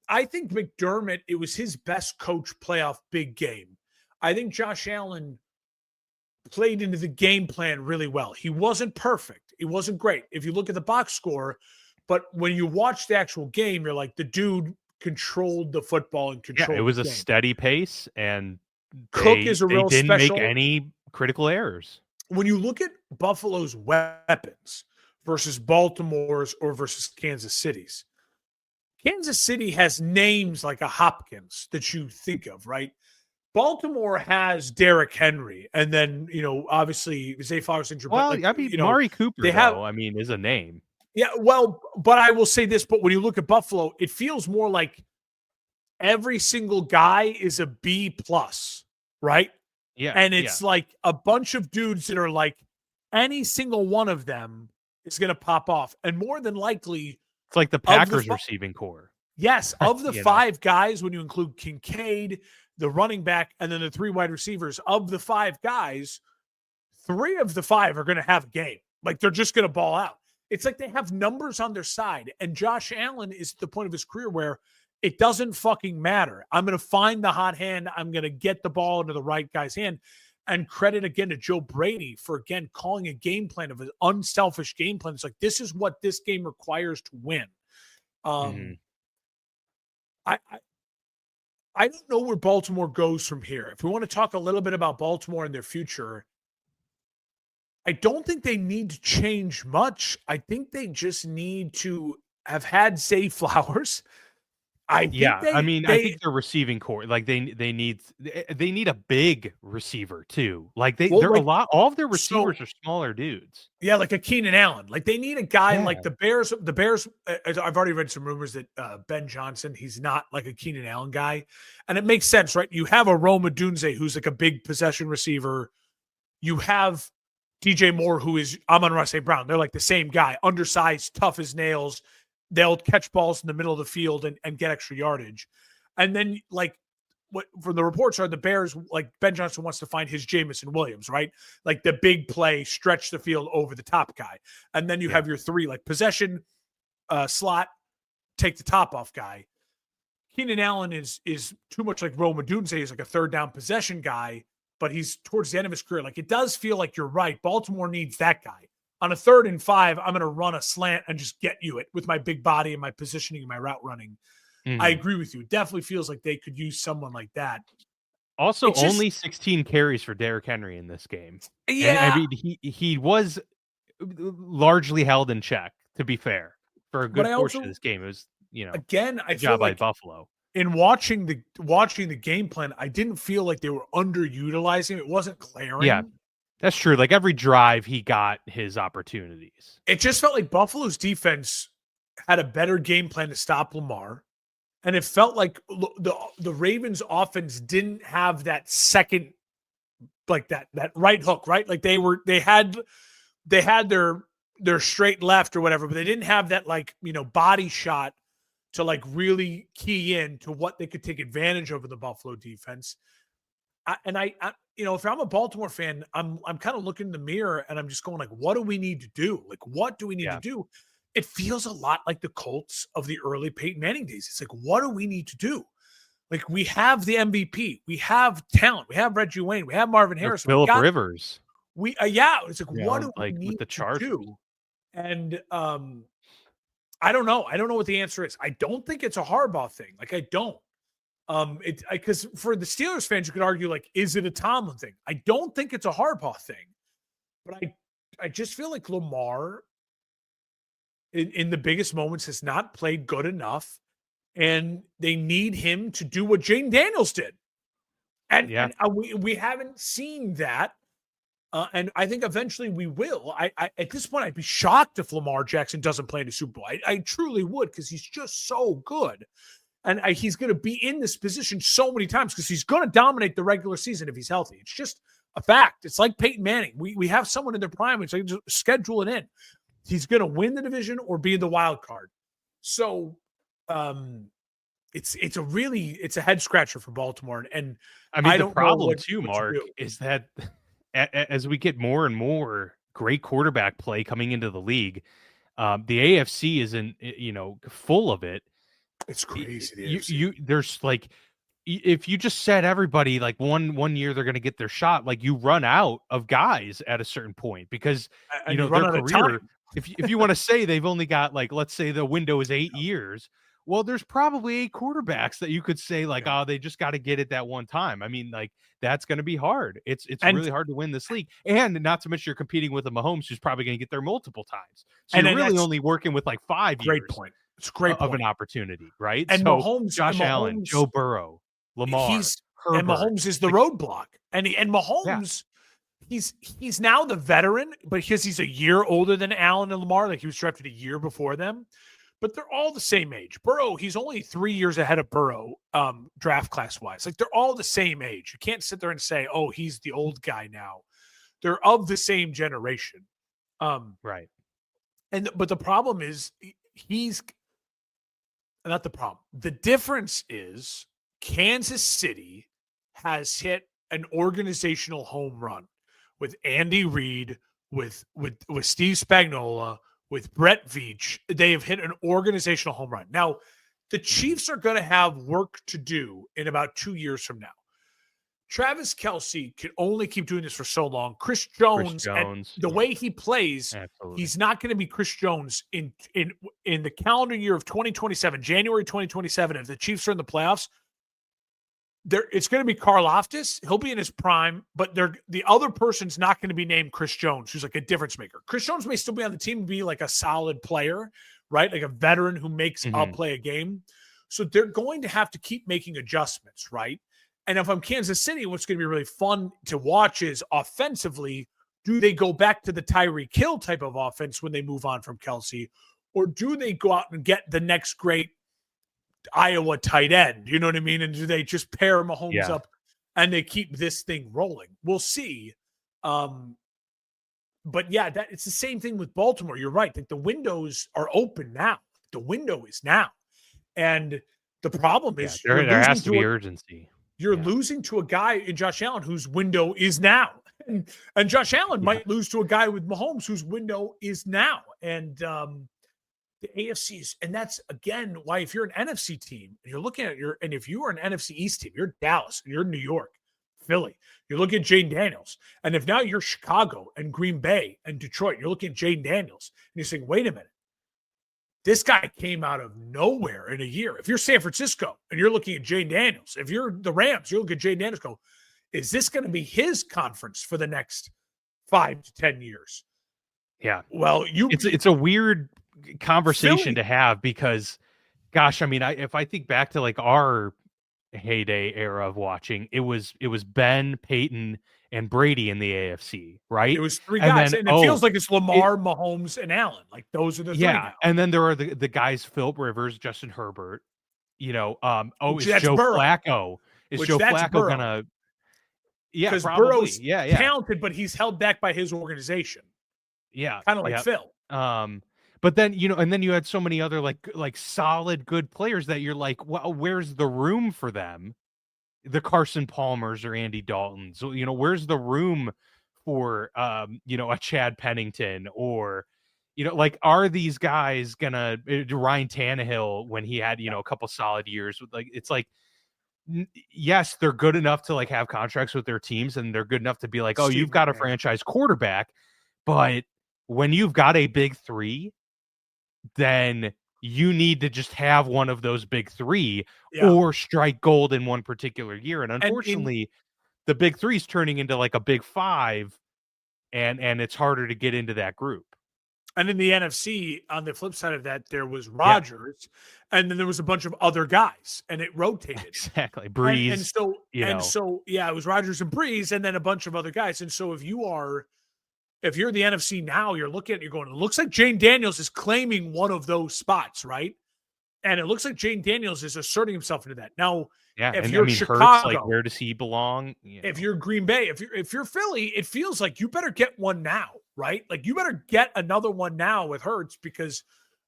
B: I think McDermott, it was his best coach playoff big game. I think Josh Allen played into the game plan really well. He wasn't perfect. It wasn't great. If you look at the box score, but when you watch the actual game, you're like, the dude controlled the football and controlled.
A: Yeah, it was a steady pace, and
B: Cook is a real
A: didn't
B: special.
A: Make any critical errors.
B: When you look at Buffalo's weapons versus Baltimore's or versus Kansas City's, Kansas City has names like a Hopkins that you think of, right? Baltimore has Derrick Henry, and then, obviously Zay Flowers injured.
A: Well, Mari Cooper, is a name.
B: Yeah, well, but I will say this, but when you look at Buffalo, it feels more like every single guy is a B+, right?
A: Yeah.
B: And it's like a bunch of dudes that are like, any single one of them is going to pop off. And more than likely,
A: it's like the Packers receiving core.
B: Yes, of the 5 guys, when you include Kincaid, the running back, and then the 3 wide receivers, of the 5 guys, 3 of the 5 are going to have a game. Like, they're just going to ball out. It's like they have numbers on their side. And Josh Allen is at the point of his career where it doesn't fucking matter. I'm going to find the hot hand. I'm going to get the ball into the right guy's hand. And credit again to Joe Brady for, again, calling a game plan of an unselfish game plan. It's like, this is what this game requires to win. I don't know where Baltimore goes from here. If we want to talk a little bit about Baltimore and their future, I don't think they need to change much. I think they just need to have had Zay Flowers. I think
A: their receiving core, like they need a big receiver too. Like all of their receivers are smaller dudes.
B: Yeah, like a Keenan Allen. Like they need a guy like the Bears. The Bears. I've already read some rumors that Ben Johnson, he's not like a Keenan Allen guy, and it makes sense, right? You have a Rome Odunze who's like a big possession receiver. You have DJ Moore, who is Amon-Ra St. Brown. They're like the same guy, undersized, tough as nails. They'll catch balls in the middle of the field and get extra yardage. And then, like, what from the reports are, the Bears, like, Ben Johnson wants to find his Jamison Williams, right? Like the big play, stretch the field over the top guy. And then you have your 3, like, possession, slot, take the top off guy. Keenan Allen is too much like Rome Odunze. He's like a third down possession guy, but he's towards the end of his career. Like, it does feel like you're right. Baltimore needs that guy. On a 3rd and 5, I'm going to run a slant and just get you it with my big body and my positioning and my route running. I agree with you. It definitely feels like they could use someone like that.
A: Also, only 16 carries for Derrick Henry in this game.
B: Yeah.
A: And, he was largely held in check, to be fair, for a good portion of this game. It was,
B: again, I
A: feel like by Buffalo.
B: In watching the game plan, I didn't feel like they were underutilizing. It wasn't glaring.
A: Yeah. That's true. Like every drive, he got his opportunities.
B: It just felt like Buffalo's defense had a better game plan to stop Lamar. And it felt like the Ravens offense didn't have that second, like that right hook, right? Like they had their straight left or whatever, but they didn't have that, like, body shot to like really key in to what they could take advantage of in the Buffalo defense. If I'm a Baltimore fan, I'm kind of looking in the mirror and I'm just going like, what do we need to do? Like, what do we need to do? It feels a lot like the Colts of the early Peyton Manning days. It's like, what do we need to do? Like, we have the MVP, we have talent, we have Reggie Wayne, we have Marvin Harrison,
A: Phillip Rivers.
B: It's like, what do we need to do? And I don't know. I don't know what the answer is. I don't think it's a Harbaugh thing. Like, I don't. Because for the Steelers fans, you could argue, like, is it a Tomlin thing? I don't think it's a Harbaugh thing, but I just feel like Lamar in the biggest moments has not played good enough, and they need him to do what Jane Daniels did. And we haven't seen that. And I think eventually we will. I at this point, I'd be shocked if Lamar Jackson doesn't play in the Super Bowl. I truly would, because he's just so good. And he's going to be in this position so many times because he's going to dominate the regular season if he's healthy. It's just a fact. It's like Peyton Manning. We have someone in their prime. It's like just schedule it in. He's going to win the division or be in the wild card. So it's a head scratcher for Baltimore. And
A: I mean,
B: I
A: the
B: don't know
A: problem too,
B: what to
A: Mark,
B: do.
A: is that as we get more and more great quarterback play coming into the league, the AFC isn't, full of it.
B: It's crazy.
A: There's like, if you just said everybody like one year they're going to get their shot, like you run out of guys at a certain point because
B: And
A: their
B: run out of
A: career.
B: time.
A: If you want to say they've only got, like, let's say the window is 8 years, well, there's probably 8 quarterbacks that you could say like, oh, they just got to get it that one time. I mean, like, that's going to be hard. It's
B: And
A: really hard to win this league, and not to mention you're competing with a Mahomes who's probably going to get there multiple times. So
B: and
A: you're
B: then
A: really
B: that's
A: only working with like 5
B: great
A: years
B: point. It's a great
A: of
B: point.
A: an opportunity, right?
B: And
A: So
B: Mahomes,
A: Josh Allen, Joe Burrow, Lamar, Herbert,
B: Mahomes is the
A: like,
B: roadblock. And
A: yeah,
B: Mahomes, he's now the veteran, but because he's a year older than Allen and Lamar, like he was drafted a year before them. But they're all the same age. Burrow, he's only 3 years ahead of Burrow, draft class wise. Like they're all the same age. You can't sit there and say, "Oh, he's the old guy now." They're of the same generation.
A: right.
B: But the problem is he's not the problem. The difference is Kansas City has hit an organizational home run with Andy Reid, with Steve Spagnuolo, with Brett Veach. They have hit an organizational home run. Now, the Chiefs are going to have work to do in about 2 years from now. Travis Kelce can only keep doing this for so long. Chris Jones, and the way he plays,
A: absolutely.
B: he's not going to be Chris Jones in the calendar year of 2027, January 2027. If the Chiefs are in the playoffs, it's going to be Karl Loftus. He'll be in his prime, but the other person's not going to be named Chris Jones, who's like a difference maker. Chris Jones may still be on the team and be like a solid player, right? Like a veteran who makes a play a game. So they're going to have to keep making adjustments, right? And if I'm Kansas City, what's going to be really fun to watch is offensively, do they go back to the Tyreek Hill type of offense when they move on from Kelce? Or do they go out and get the next great Iowa tight end? You know what I mean? And do they just pair Mahomes up and they keep this thing rolling? We'll see. But yeah, it's the same thing with Baltimore. You're right. Like the windows are open now. The window is now. And the problem is
A: there has to be urgency.
B: You're losing to a guy in Josh Allen whose window is now. And Josh Allen might lose to a guy with Mahomes whose window is now. And the AFC is, and that's again why if you're an NFC team and you're looking at and if you are an NFC East team, you're Dallas, and you're New York, Philly, you're looking at Jaden Daniels. And if now you're Chicago and Green Bay and Detroit, you're looking at Jaden Daniels and you're saying, wait a minute. This guy came out of nowhere in a year. If you're San Francisco and you're looking at Jaden Daniels, if you're the Rams, you look at Jaden Daniels, go, is this going to be his conference for the next 5 to 10 years?
A: Yeah.
B: Well,
A: it's a weird conversation to have because, gosh, I mean, if I think back to like our heyday era of watching, it was Ben, Peyton, and Brady in the AFC, right?
B: It was 3 guys, and it feels like it's Lamar, Mahomes, and Allen. Like those are the 3 now.
A: And then there are the guys, Philip Rivers, Justin Herbert. Is Joe
B: Burrow.
A: Flacco? Is Joe Flacco gonna? Yeah,
B: because
A: probably.
B: Burrow's talented, but he's held back by his organization.
A: Yeah,
B: kind of like Phil.
A: But then and then you had so many other like solid good players that you're like, well, where's the room for them? The Carson Palmers or Andy Daltons, where's the room for, a Chad Pennington or, like, are these guys gonna Ryan Tannehill when he had, a couple solid years with it's like, yes, they're good enough to like have contracts with their teams and they're good enough to be like, oh, you've got a franchise quarterback, but when you've got a big 3, then you need to just have one of those big 3 or strike gold in one particular year. And unfortunately, the big 3 is turning into like a big 5 and it's harder to get into that group.
B: And in the NFC, on the flip side of that, there was Rodgers, and then there was a bunch of other guys, and it rotated.
A: Exactly.
B: And
A: Breeze,
B: so yeah, it was Rodgers and Breeze, and then a bunch of other guys. And so if you're in the NFC now, you're looking at it, you're going, it looks like Jane Daniels is claiming one of those spots, right? And it looks like Jane Daniels is asserting himself into that. Now,
A: yeah.
B: if
A: And
B: you're
A: I mean,
B: Chicago,
A: Hurts, like, where does he belong?
B: if you're Green Bay, if you're Philly, it feels like you better get one now, right? Like you better get another one now with Hurts, because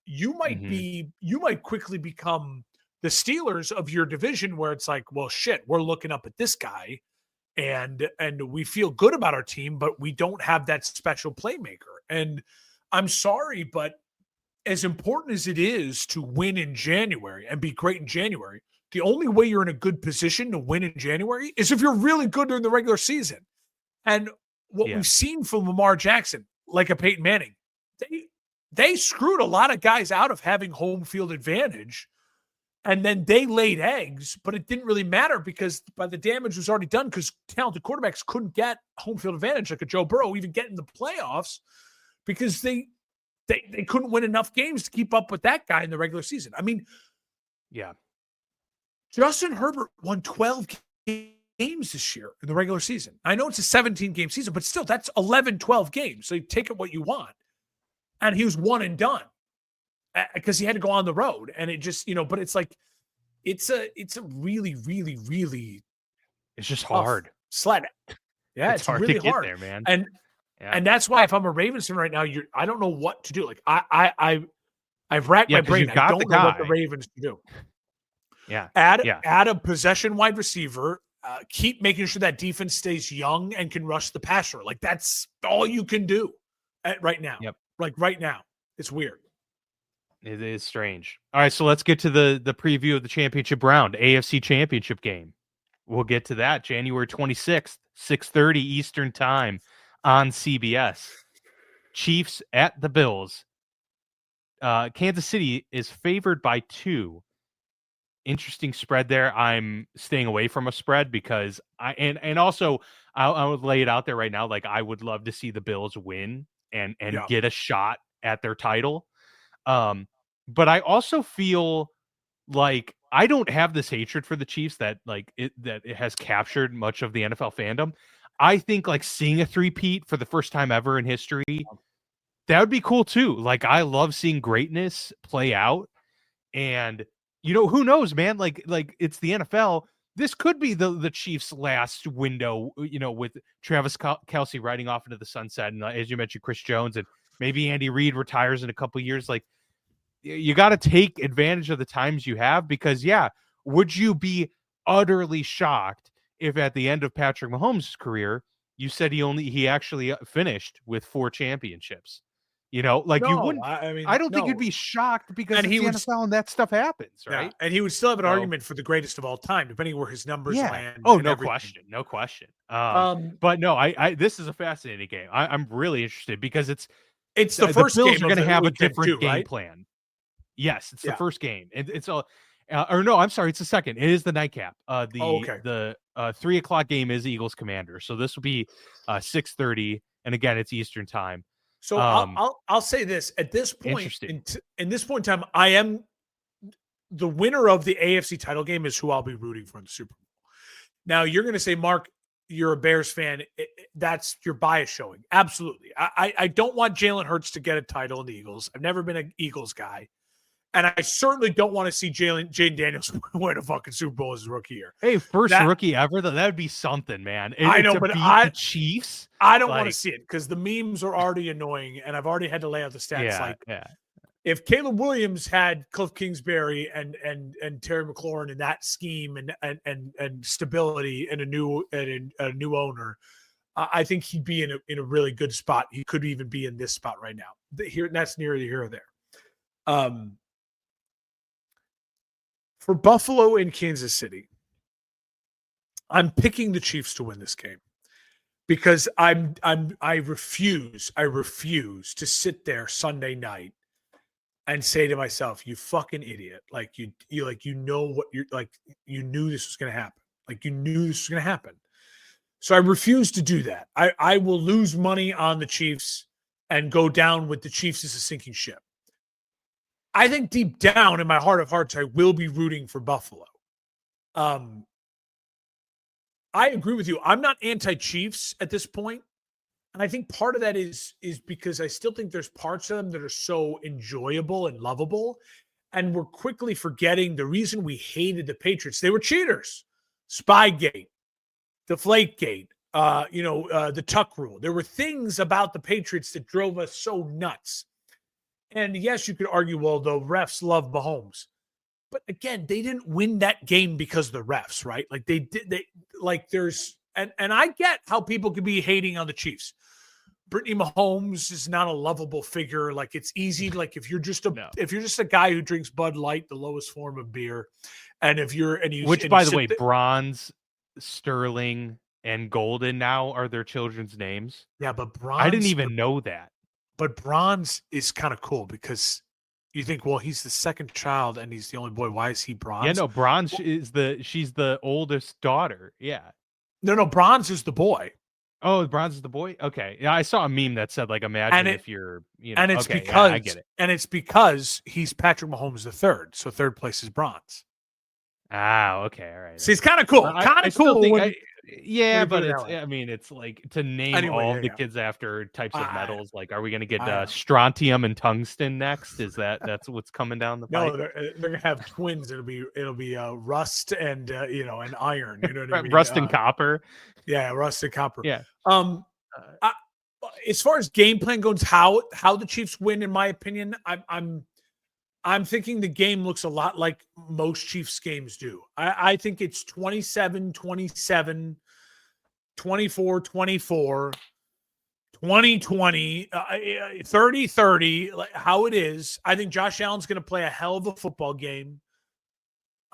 B: you might quickly become the Steelers of your division, where it's like, well, shit, we're looking up at this guy, and we feel good about our team, but we don't have that special playmaker. And I'm sorry, but as important as it is to win in January and be great in January, the only way you're in a good position to win in January is if you're really good during the regular season. And what we've seen from Lamar Jackson, like a Peyton Manning, they screwed a lot of guys out of having home field advantage, and then they laid eggs, but it didn't really matter because by the damage was already done, because talented quarterbacks couldn't get home field advantage like a Joe Burrow, even get in the playoffs, because they couldn't win enough games to keep up with that guy in the regular season. I mean, Justin Herbert won 12 games this year in the regular season. I know it's a 17-game season, but still, that's 11, 12 games. So you take it what you want. And he was one and done because he had to go on the road. And it just, but it's like, it's a really, really, really,
A: it's just hard.
B: Sled. Yeah, it's
A: hard
B: really
A: to get
B: hard
A: there, man.
B: And that's why if I'm a Ravens fan right now, I don't know what to do. Like I've racked my brain. I don't know what the Ravens do.
A: Yeah.
B: Add a possession wide receiver. Keep making sure that defense stays young and can rush the passer. Like that's all you can do right now.
A: Yep.
B: Like right now, it's weird.
A: It is strange. All right, so let's get to the preview of the championship round, AFC Championship game. We'll get to that January 26th, 6:30 Eastern Time on CBS. Chiefs at the Bills. Kansas City is favored by 2. Interesting spread there. I'm staying away from a spread because I would lay it out there right now. Like I would love to see the Bills win and get a shot at their title. But I also feel like I don't have this hatred for the Chiefs that it has captured much of the NFL fandom. I think like seeing a three-peat for the first time ever in history, that would be cool too. Like I love seeing greatness play out, and who knows, man? Like it's the NFL. This could be the Chiefs' last window, with Travis Kelce riding off into the sunset, and as you mentioned, Chris Jones, and maybe Andy Reid retires in a couple of years. Like you got to take advantage of the times you have, because would you be utterly shocked if at the end of Patrick Mahomes' career you said he actually finished with 4 championships? You wouldn't. I don't think you'd be shocked, because it's the NFL and that stuff happens, right?
B: Yeah, and he would still have an argument for the greatest of all time, depending where his numbers land.
A: Oh, no question. But no, this is a fascinating game. I'm really interested because it's
B: the first
A: the Bills
B: game
A: are going to have a different game
B: right?
A: plan. Yes, it's the first game. It's all. Or no, I'm sorry, it's the second. It is the nightcap. The 3:00 game is Eagles Commander, so this will be 6:30, and again, it's Eastern time.
B: So I'll say this at this point in this point in time, I am the winner of the AFC title game is who I'll be rooting for in the Super Bowl. Now you're going to say, Mark, you're a Bears fan. That's your bias showing. Absolutely. I don't want Jalen Hurts to get a title in the Eagles. I've never been an Eagles guy. And I certainly don't want to see Jane Daniels win a fucking Super Bowl as a rookie year.
A: Hey, first rookie ever, though, that would be something, man.
B: I know, but
A: the Chiefs.
B: I don't want to see it because the memes are already annoying, and I've already had to lay out the stats. If Caleb Williams had Cliff Kingsbury and Terry McLaurin in that scheme and stability and a new owner, I think he'd be in a really good spot. He could even be in this spot right now. That's near here or there. For Buffalo and Kansas City, I'm picking the Chiefs to win this game because I refuse to sit there Sunday night and say to myself, "You fucking idiot!" Like you know what you're like. You knew this was going to happen. Like you knew this was going to happen. So I refuse to do that. I will lose money on the Chiefs and go down with the Chiefs as a sinking ship. I think deep down in my heart of hearts, I will be rooting for Buffalo. I agree with you. I'm not anti-Chiefs at this point. And I think part of that is because I still think there's parts of them that are so enjoyable and lovable. And we're quickly forgetting the reason we hated the Patriots. They were cheaters. Spygate, Deflategate, the Tuck rule. There were things about the Patriots that drove us so nuts. And yes, you could argue, well, the refs love Mahomes. But again, they didn't win that game because of the refs, right? Like and I get how people could be hating on the Chiefs. Brittany Mahomes is not a lovable figure. Like it's easy. Like if you're just a guy who drinks Bud Light, the lowest form of beer, and if you're
A: by the way, Bronze, Sterling, and Golden now are their children's names.
B: Yeah, but Bronze,
A: I didn't even know that.
B: But Bronze is kind of cool because you think, well, he's the second child and he's the only boy. Why is he Bronze?
A: Yeah, no, Bronze is she's the oldest daughter. Yeah.
B: No, Bronze is the boy.
A: Oh, Bronze is the boy? Okay. Yeah, I saw a meme that said, like, imagine if you're,
B: and it's because I get it. And it's because he's Patrick Mahomes the third. So third place is Bronze.
A: Ah, okay. All right.
B: See, it's kind of cool. Kind of cool.
A: But it's like to name all the kids after types of metals. Like, are we going to get strontium and tungsten next? That's what's coming down the pipe?
B: No, they're going to have twins. It'll be rust and and iron. You know what I mean?
A: Rust and copper.
B: Yeah, rust and copper.
A: Yeah.
B: As far as game plan goes, how the Chiefs win, in my opinion, I'm thinking the game looks a lot like most Chiefs games do. I think it's 27-27, 24-24, 20-20, 30-30, like how it is. I think Josh Allen's going to play a hell of a football game.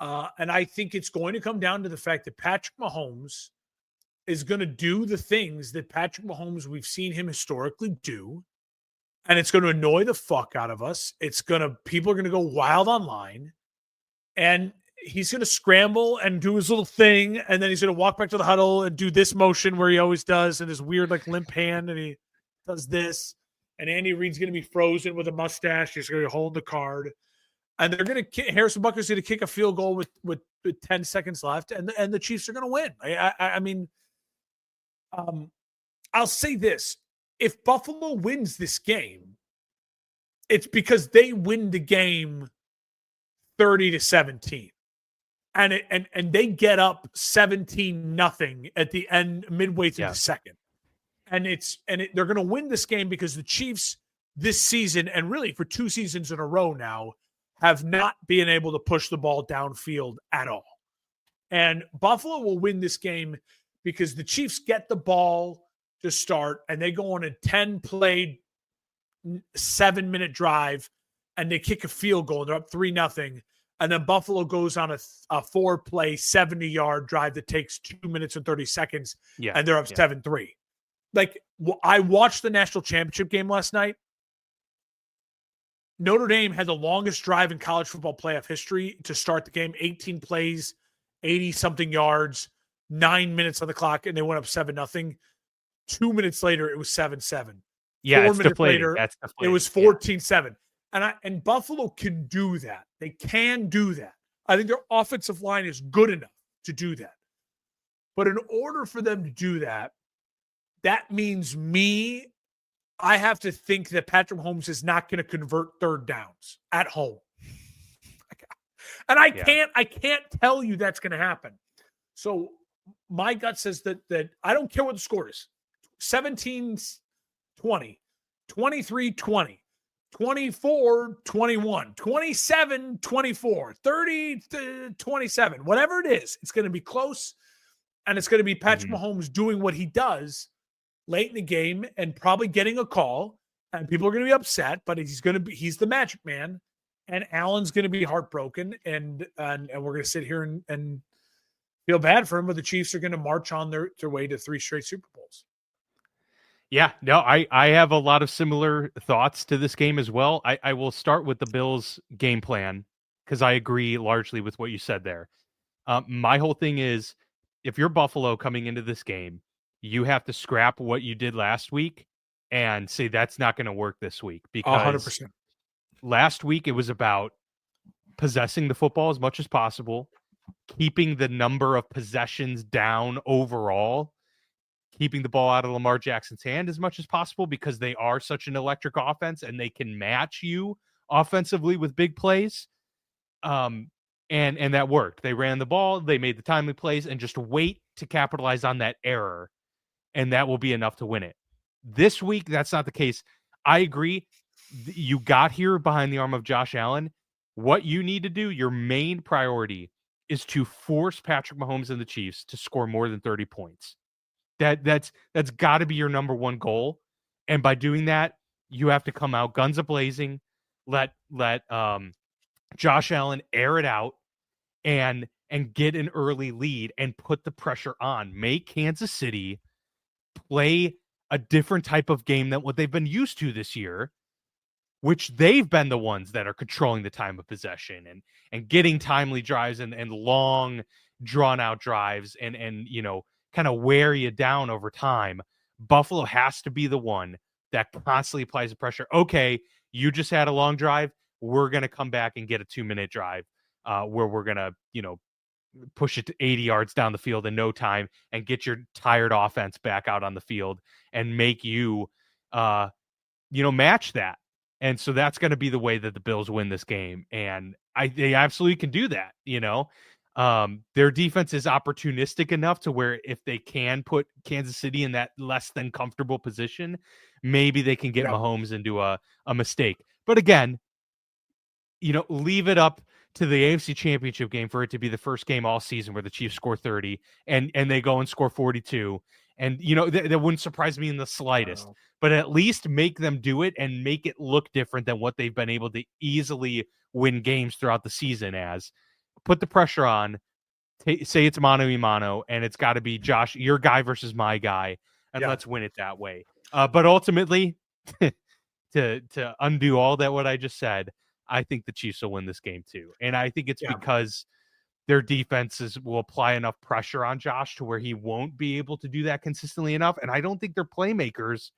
B: And I think it's going to come down to the fact that Patrick Mahomes is going to do the things that Patrick Mahomes, we've seen him historically do. And it's going to annoy the fuck out of us. People are going to go wild online. And he's going to scramble and do his little thing. And then he's going to walk back to the huddle and do this motion where he always does. And his weird, like, limp hand. And he does this. And Andy Reid's going to be frozen with a mustache. He's going to be holding the card. And they're going to Harrison Butker's going to kick a field goal with 10 seconds left. And the Chiefs are going to win. I mean, I'll say this. If Buffalo wins this game, it's because they win the game 30-17. And they get up 17-0 at the end, midway through the second. And they're going to win this game because the Chiefs this season, and really for 2 seasons in a row now, have not been able to push the ball downfield at all. And Buffalo will win this game because the Chiefs get the ball to start, and they go on a 10-play, 7-minute drive, and they kick a field goal. They're up 3-0, and then Buffalo goes on a 4-play, 70-yard drive that takes 2 minutes and 30 seconds, and they're up 7-3. Like, I watched the national championship game last night. Notre Dame had the longest drive in college football playoff history to start the game, 18 plays, 80-something yards, 9 minutes on the clock, and they went up 7-0. 2 minutes later, it was 7-7.
A: Yeah,
B: 4 minutes later, it was 14-7. And Buffalo can do that. They can do that. I think their offensive line is good enough to do that. But in order for them to do that, that means I have to think that Patrick Mahomes is not going to convert third downs at home. And I can't tell you that's going to happen. So my gut says that I don't care what the score is. 17-20, 23-20, 24-21, 27-24, 30-27, whatever it is, it's going to be close, and it's going to be Patrick Mahomes doing what he does late in the game and probably getting a call, and people are going to be upset, but he's the magic man, and Allen's going to be heartbroken, and we're going to sit here and feel bad for him, but the Chiefs are going to march on their way to 3 straight Super Bowls.
A: Yeah, no, I have a lot of similar thoughts to this game as well. I will start with the Bills' game plan because I agree largely with what you said there. My whole thing is, if you're Buffalo coming into this game, you have to scrap what you did last week and say that's not going to work this week, because
B: 100%.
A: last week it was about possessing the football as much as possible, keeping the number of possessions down overall, keeping the ball out of Lamar Jackson's hand as much as possible, because they are such an electric offense and they can match you offensively with big plays. And that worked. They ran the ball, they made the timely plays, and just wait to capitalize on that error, and that will be enough to win it. This week, that's not the case. I agree. You got here behind the arm of Josh Allen. What you need to do, your main priority, is to force Patrick Mahomes and the Chiefs to score more than 30 points. That's got to be your number one goal. And by doing that, you have to come out guns a-blazing, let Josh Allen air it out, and get an early lead and put the pressure on. Make Kansas City play a different type of game than what they've been used to this year, which they've been the ones that are controlling the time of possession and getting timely drives and long drawn out drives and kind of wear you down over time. Buffalo has to be the one that constantly applies the pressure. Okay, you just had a long drive. We're going to come back and get a 2-minute drive where we're going to, push it to 80 yards down the field in no time and get your tired offense back out on the field and make you, match that. And so that's going to be the way that the Bills win this game. And they absolutely can do that. Their defense is opportunistic enough to where if they can put Kansas City in that less than comfortable position, maybe they can get Mahomes into a mistake. But again, leave it up to the AFC Championship game for it to be the first game all season where the Chiefs score 30 and they go and score 42. And, that wouldn't surprise me in the slightest, but at least make them do it and make it look different than what they've been able to easily win games throughout the season as. Put the pressure on, say it's mano-a-mano, and it's got to be Josh, your guy versus my guy, and let's win it that way. But ultimately, to undo all that what I just said, I think the Chiefs will win this game too. And I think it's because their defenses will apply enough pressure on Josh to where he won't be able to do that consistently enough. And I don't think their playmakers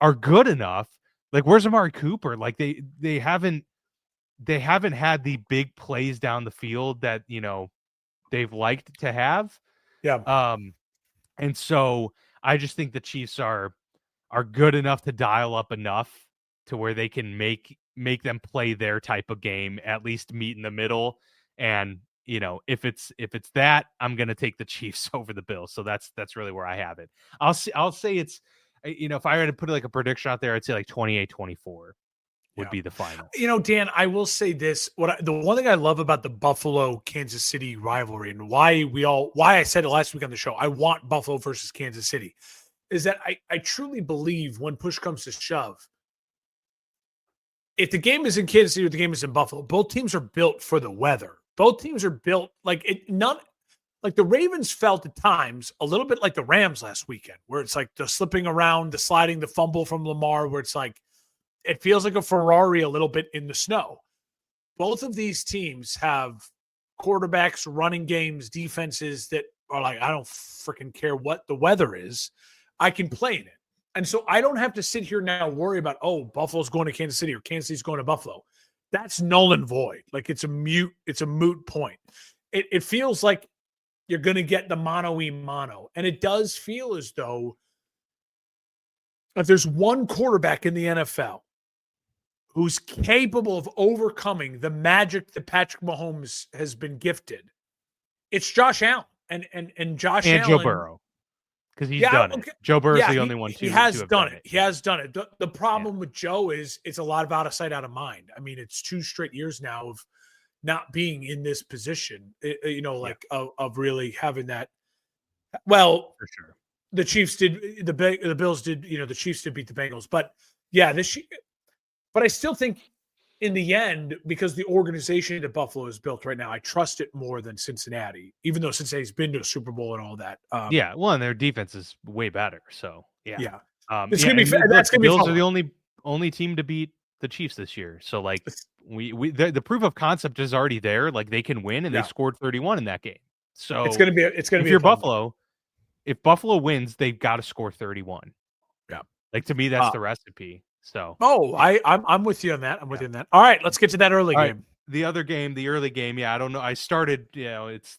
A: are good enough. Like, where's Amari Cooper? Like, they haven't had the big plays down the field that, they've liked to have.
B: Yeah.
A: And so I just think the Chiefs are good enough to dial up enough to where they can make them play their type of game, at least meet in the middle. And, if it's that, I'm going to take the Chiefs over the Bills. So that's really where I have it. I'll say it's, if I were to put like a prediction out there, I'd say like 28-24 would be the final.
B: Dan, I will say this. The one thing I love about the Buffalo Kansas City rivalry and why I said it last week on the show, I want Buffalo versus Kansas City, is that I truly believe when push comes to shove, if the game is in Kansas City or the game is in Buffalo, both teams are built for the weather. Both teams are built like the Ravens felt at times a little bit like the Rams last weekend, where it's like the slipping around, the sliding, the fumble from Lamar, where it's like it feels like a Ferrari a little bit in the snow. Both of these teams have quarterbacks, running games, defenses that are like, I don't freaking care what the weather is. I can play in it. And so I don't have to sit here now worry about, Buffalo's going to Kansas City or Kansas City's going to Buffalo. That's null and void. Like it's a moot point. It feels like you're going to get the mano-a-mano. And it does feel as though if there's one quarterback in the NFL who's capable of overcoming the magic that Patrick Mahomes has been gifted, it's Josh Allen. And Josh Allen.
A: And Joe Burrow. Because he's done it. Joe Burrow's the only one
B: He has done it. He has done it. The problem with Joe is it's a lot of out of sight, out of mind. I mean, it's 2 straight years now of not being in this position, of really having that. Well,
A: for sure.
B: The Chiefs did, the Bills did, the Chiefs did beat the Bengals. But but I still think in the end, because the organization that Buffalo has built right now, I trust it more than Cincinnati, even though Cincinnati's been to a Super Bowl and all that.
A: And their defense is way better. So
B: yeah.
A: It's gonna be. That's gonna be. Bills are the only team to beat the Chiefs this year. So like the proof of concept is already there. Like they can win, and they scored 31 in that game. So
B: it's gonna be.
A: If Buffalo wins, they've got to score 31.
B: Yeah.
A: Like, to me, that's the recipe. So,
B: I'm with you on that. I'm with you on that. All right, let's get to that early
A: all right.
B: game.
A: The other game, the early game, I don't know. I started,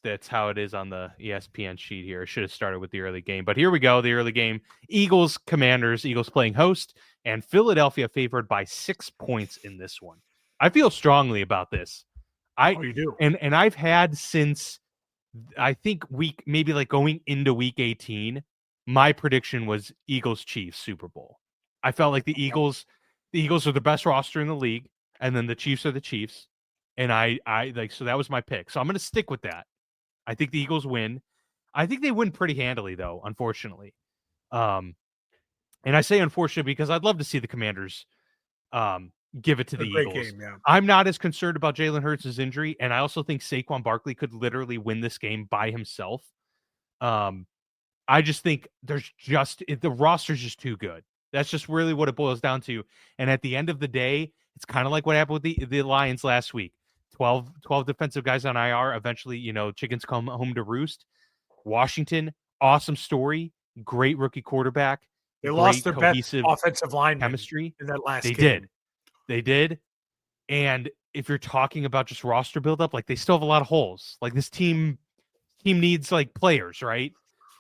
A: that's how it is on the ESPN sheet here. I should have started with the early game, but here we go. The early game, Eagles, Commanders, Eagles playing host, and Philadelphia favored by 6 points in this one. I feel strongly about this.
B: You do.
A: And I've had since, I think, going into week 18, my prediction was Eagles Chiefs Super Bowl. I felt like the Eagles are the best roster in the league, and then the Chiefs are the Chiefs. And so that was my pick. So I'm going to stick with that. I think the Eagles win. I think they win pretty handily, though, unfortunately. And I say unfortunately because I'd love to see the Commanders give it to the Eagles.
B: Game, yeah.
A: I'm not as concerned about Jalen Hurts' injury, and I also think Saquon Barkley could literally win this game by himself. I just think the roster's just too good. That's just really what it boils down to. And at the end of the day, it's kind of like what happened with the Lions last week. 12 defensive guys on IR. Eventually, chickens come home to roost. Washington, awesome story. Great rookie quarterback.
B: They lost their best offensive line
A: chemistry
B: in that last
A: game. They did. And if you're talking about just roster buildup, like, they still have a lot of holes. Like, this team needs, like, players, right?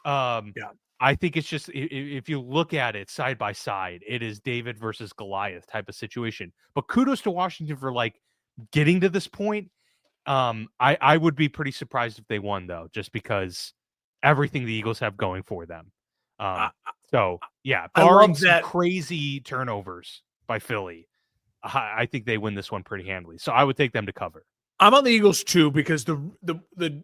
A: I think it's just, if you look at it side by side, it is David versus Goliath type of situation. But kudos to Washington for, like, getting to this point. I would be pretty surprised if they won, though, just because everything the Eagles have going for them. Barring some crazy turnovers by Philly, I think they win this one pretty handily. So I would take them to cover.
B: I'm on the Eagles too, because the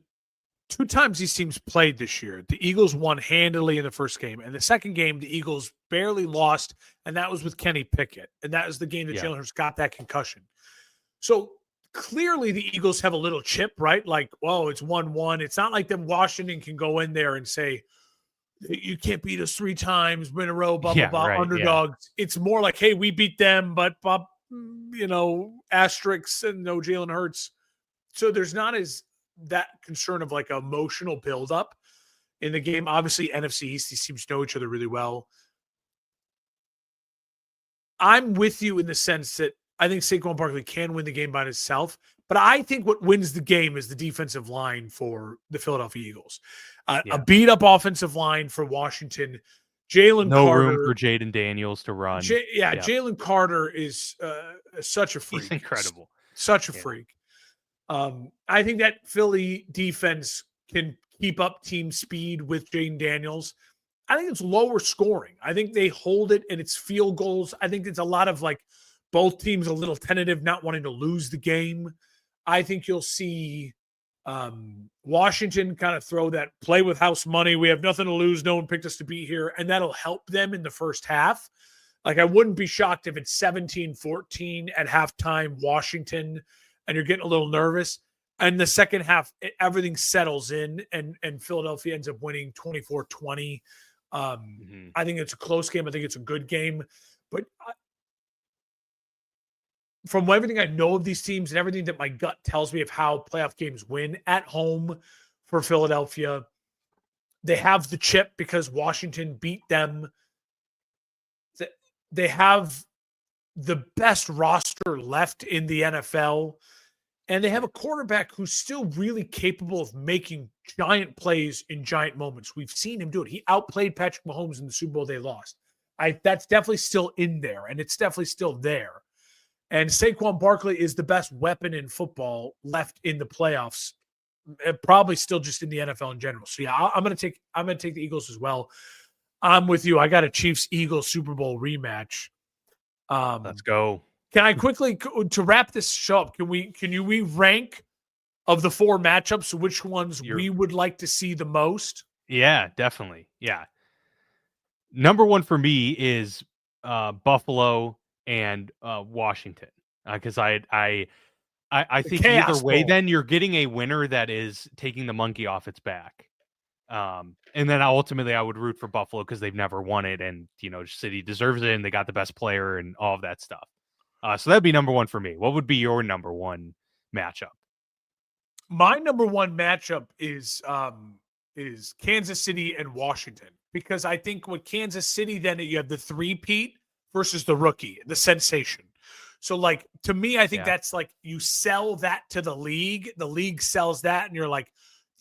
B: 2 times these teams played this year, the Eagles won handily in the first game. And the second game, the Eagles barely lost, and that was with Kenny Pickett. And that was the game that Jalen Hurts got that concussion. So clearly the Eagles have a little chip, right? Like, whoa, it's 1-1. It's not like that Washington can go in there and say, you can't beat us 3 times in a row, blah, blah, blah, underdogs. Yeah. It's more like, hey, we beat them, but, asterisks and no Jalen Hurts. So there's not that concern of, like, emotional buildup in the game. Obviously, NFC East, these teams know each other really well. I'm with you in the sense that I think Saquon Barkley can win the game by himself, but I think what wins the game is the defensive line for the Philadelphia Eagles. A beat-up offensive line for Washington. Jalen Carter.
A: No room for Jaden Daniels to run.
B: Jalen Carter is such a freak.
A: He's incredible.
B: Such a freak. I think that Philly defense can keep up team speed with Jaden Daniels. I think it's lower scoring. I think they hold it and it's field goals. I think it's a lot of, like, both teams a little tentative, not wanting to lose the game. I think you'll see Washington kind of throw that play with house money. We have nothing to lose. No one picked us to be here. And that'll help them in the first half. Like, I wouldn't be shocked if it's 17-14 at halftime, Washington, and you're getting a little nervous. And the second half, everything settles in, and Philadelphia ends up winning 24-20. I think it's a close game. I think it's a good game. But from everything I know of these teams and everything that my gut tells me of how playoff games win at home for Philadelphia, they have the chip because Washington beat them. They have the best roster left in the NFL, and they have a quarterback who's still really capable of making giant plays in giant moments. We've seen him do it. He outplayed Patrick Mahomes in the Super Bowl they lost. That's definitely still in there, and it's definitely still there. And Saquon Barkley is the best weapon in football left in the playoffs, probably still just in the NFL in general. So yeah, I'm gonna take the Eagles as well. I'm with you. I got a Chiefs-Eagles Super Bowl rematch.
A: Let's go.
B: Can I quickly, to wrap this show up, can we rank of the 4 matchups which ones we would like to see the most?
A: Yeah, definitely. Yeah. Number 1 for me is Buffalo and Washington, because I think either way, then you're getting a winner that is taking the monkey off its back. And then ultimately I would root for Buffalo because they've never won it, and City deserves it, and they got the best player and all of that stuff. So that'd be number 1 for me. What would be your number 1 matchup?
B: My number 1 matchup is is Kansas City and Washington, because I think with Kansas City, then you have the three-peat versus the rookie, the sensation. So, like, to me, I think that's like you sell that to the league sells that, and you're like,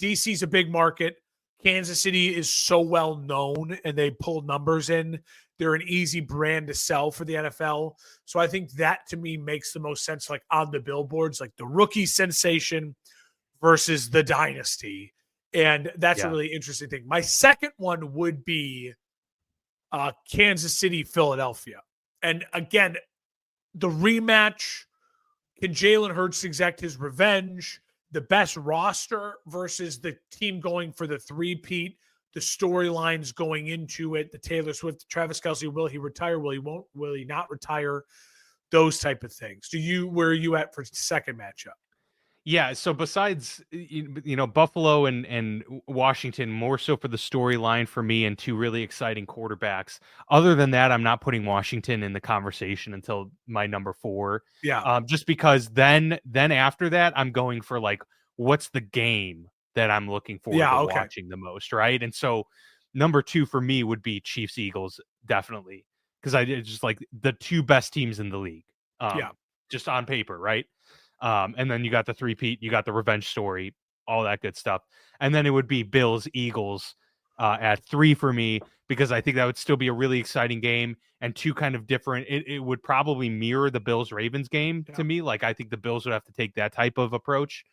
B: DC's a big market. Kansas City is so well known and they pull numbers in. They're an easy brand to sell for the NFL. So I think that to me makes the most sense, like on the billboards, like the rookie sensation versus the dynasty. And that's a really interesting thing. My second one would be Kansas City, Philadelphia. And again, the rematch, can Jalen Hurts exact his revenge? The best roster versus the team going for the three-peat, the storylines going into it, the Taylor Swift, Travis Kelce, will he retire? Will he not retire? Those type of things. Where are you at for second matchup?
A: Yeah, so besides Buffalo and Washington, more so for the storyline for me and two really exciting quarterbacks. Other than that, I'm not putting Washington in the conversation until my number 4.
B: Yeah.
A: Just because then after that, I'm going for like what's the game that I'm looking forward to watching the most, right? And so number 2 for me would be Chiefs Eagles, definitely, because I just like the two best teams in the league. Just on paper, right? And then you got the three-peat, you got the revenge story, all that good stuff. And then it would be Bills, Eagles at 3 for me, because I think that would still be a really exciting game and two kind of different. It would probably mirror the Bills-Ravens game to me. Like, I think the Bills would have to take that type of approach.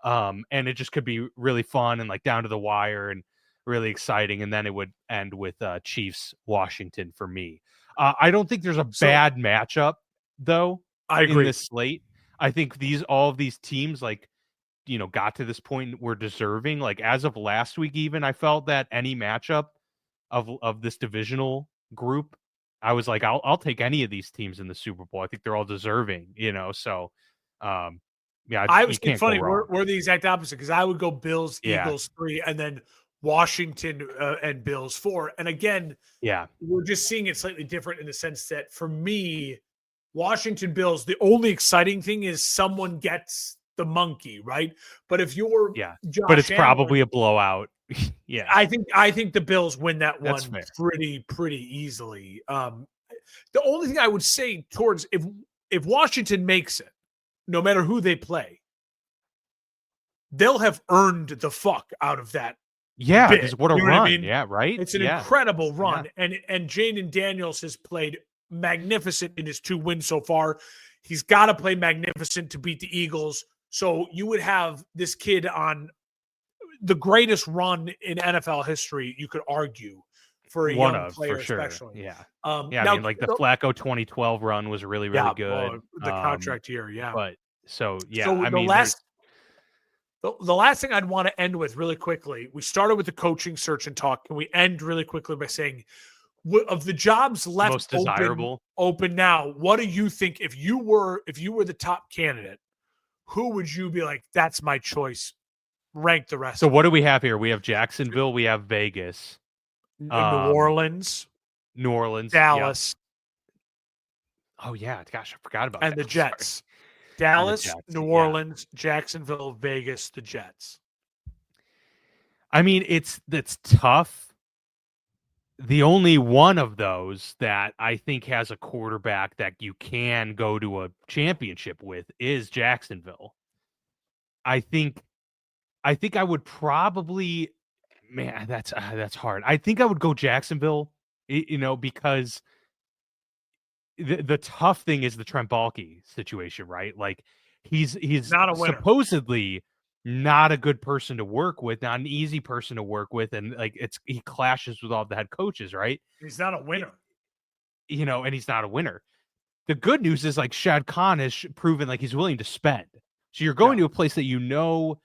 A: And it just could be really fun and like down to the wire and really exciting. And then it would end with Chiefs, Washington for me. I don't think there's a bad matchup, though, in this slate. I think all of these teams, like, got to this point were deserving. Like, as of last week, even I felt that any matchup of this divisional group, I was like, I'll take any of these teams in the Super Bowl. I think they're all deserving, So, yeah,
B: I was funny.
A: We're
B: the exact opposite, because I would go Bills, Eagles 3, and then Washington and Bills 4. And again, we're just seeing it slightly different in the sense that for me, Washington Bills, the only exciting thing is someone gets the monkey, right? But if you're
A: but it's probably a blowout.
B: I think the Bills win that one pretty easily. The only thing I would say towards if Washington makes it, no matter who they play, they'll have earned the fuck out of that.
A: Yeah, because what a run. I mean? Yeah, right?
B: It's an incredible run. And Jaden Daniels has played magnificent in his 2 wins so far. He's got to play magnificent to beat the Eagles. So you would have this kid on the greatest run in NFL history, you could argue, for a young player, especially.
A: Yeah. I mean, like the Flacco 2012 run was really, really good.
B: Well, the contract year,
A: But so
B: the last thing I'd want to end with really quickly, we started with the coaching search and talk, and we end really quickly by saying, of the jobs left
A: most desirable
B: open now, what do you think if you were the top candidate, who would you be like, that's my choice? Rank the rest.
A: So what do we have here? We have Jacksonville, we have Vegas,
B: New Orleans, Dallas.
A: Yep. Oh yeah, gosh, I forgot about
B: and
A: that.
B: The Jets. Dallas, New Orleans, Jacksonville, Vegas, the Jets.
A: I mean, that's tough. The only one of those that I think has a quarterback that you can go to a championship with is Jacksonville. I think I would probably, man, that's hard. I think I would go Jacksonville, because the tough thing is the Trent Baalke situation, right? Like he's
B: not a winner.
A: Supposedly not a good person to work with, not an easy person to work with, and like he clashes with all the head coaches, right?
B: He's not a winner,
A: and he's not a winner. The good news is like Shad Khan has proven like he's willing to spend. So you're going to a place that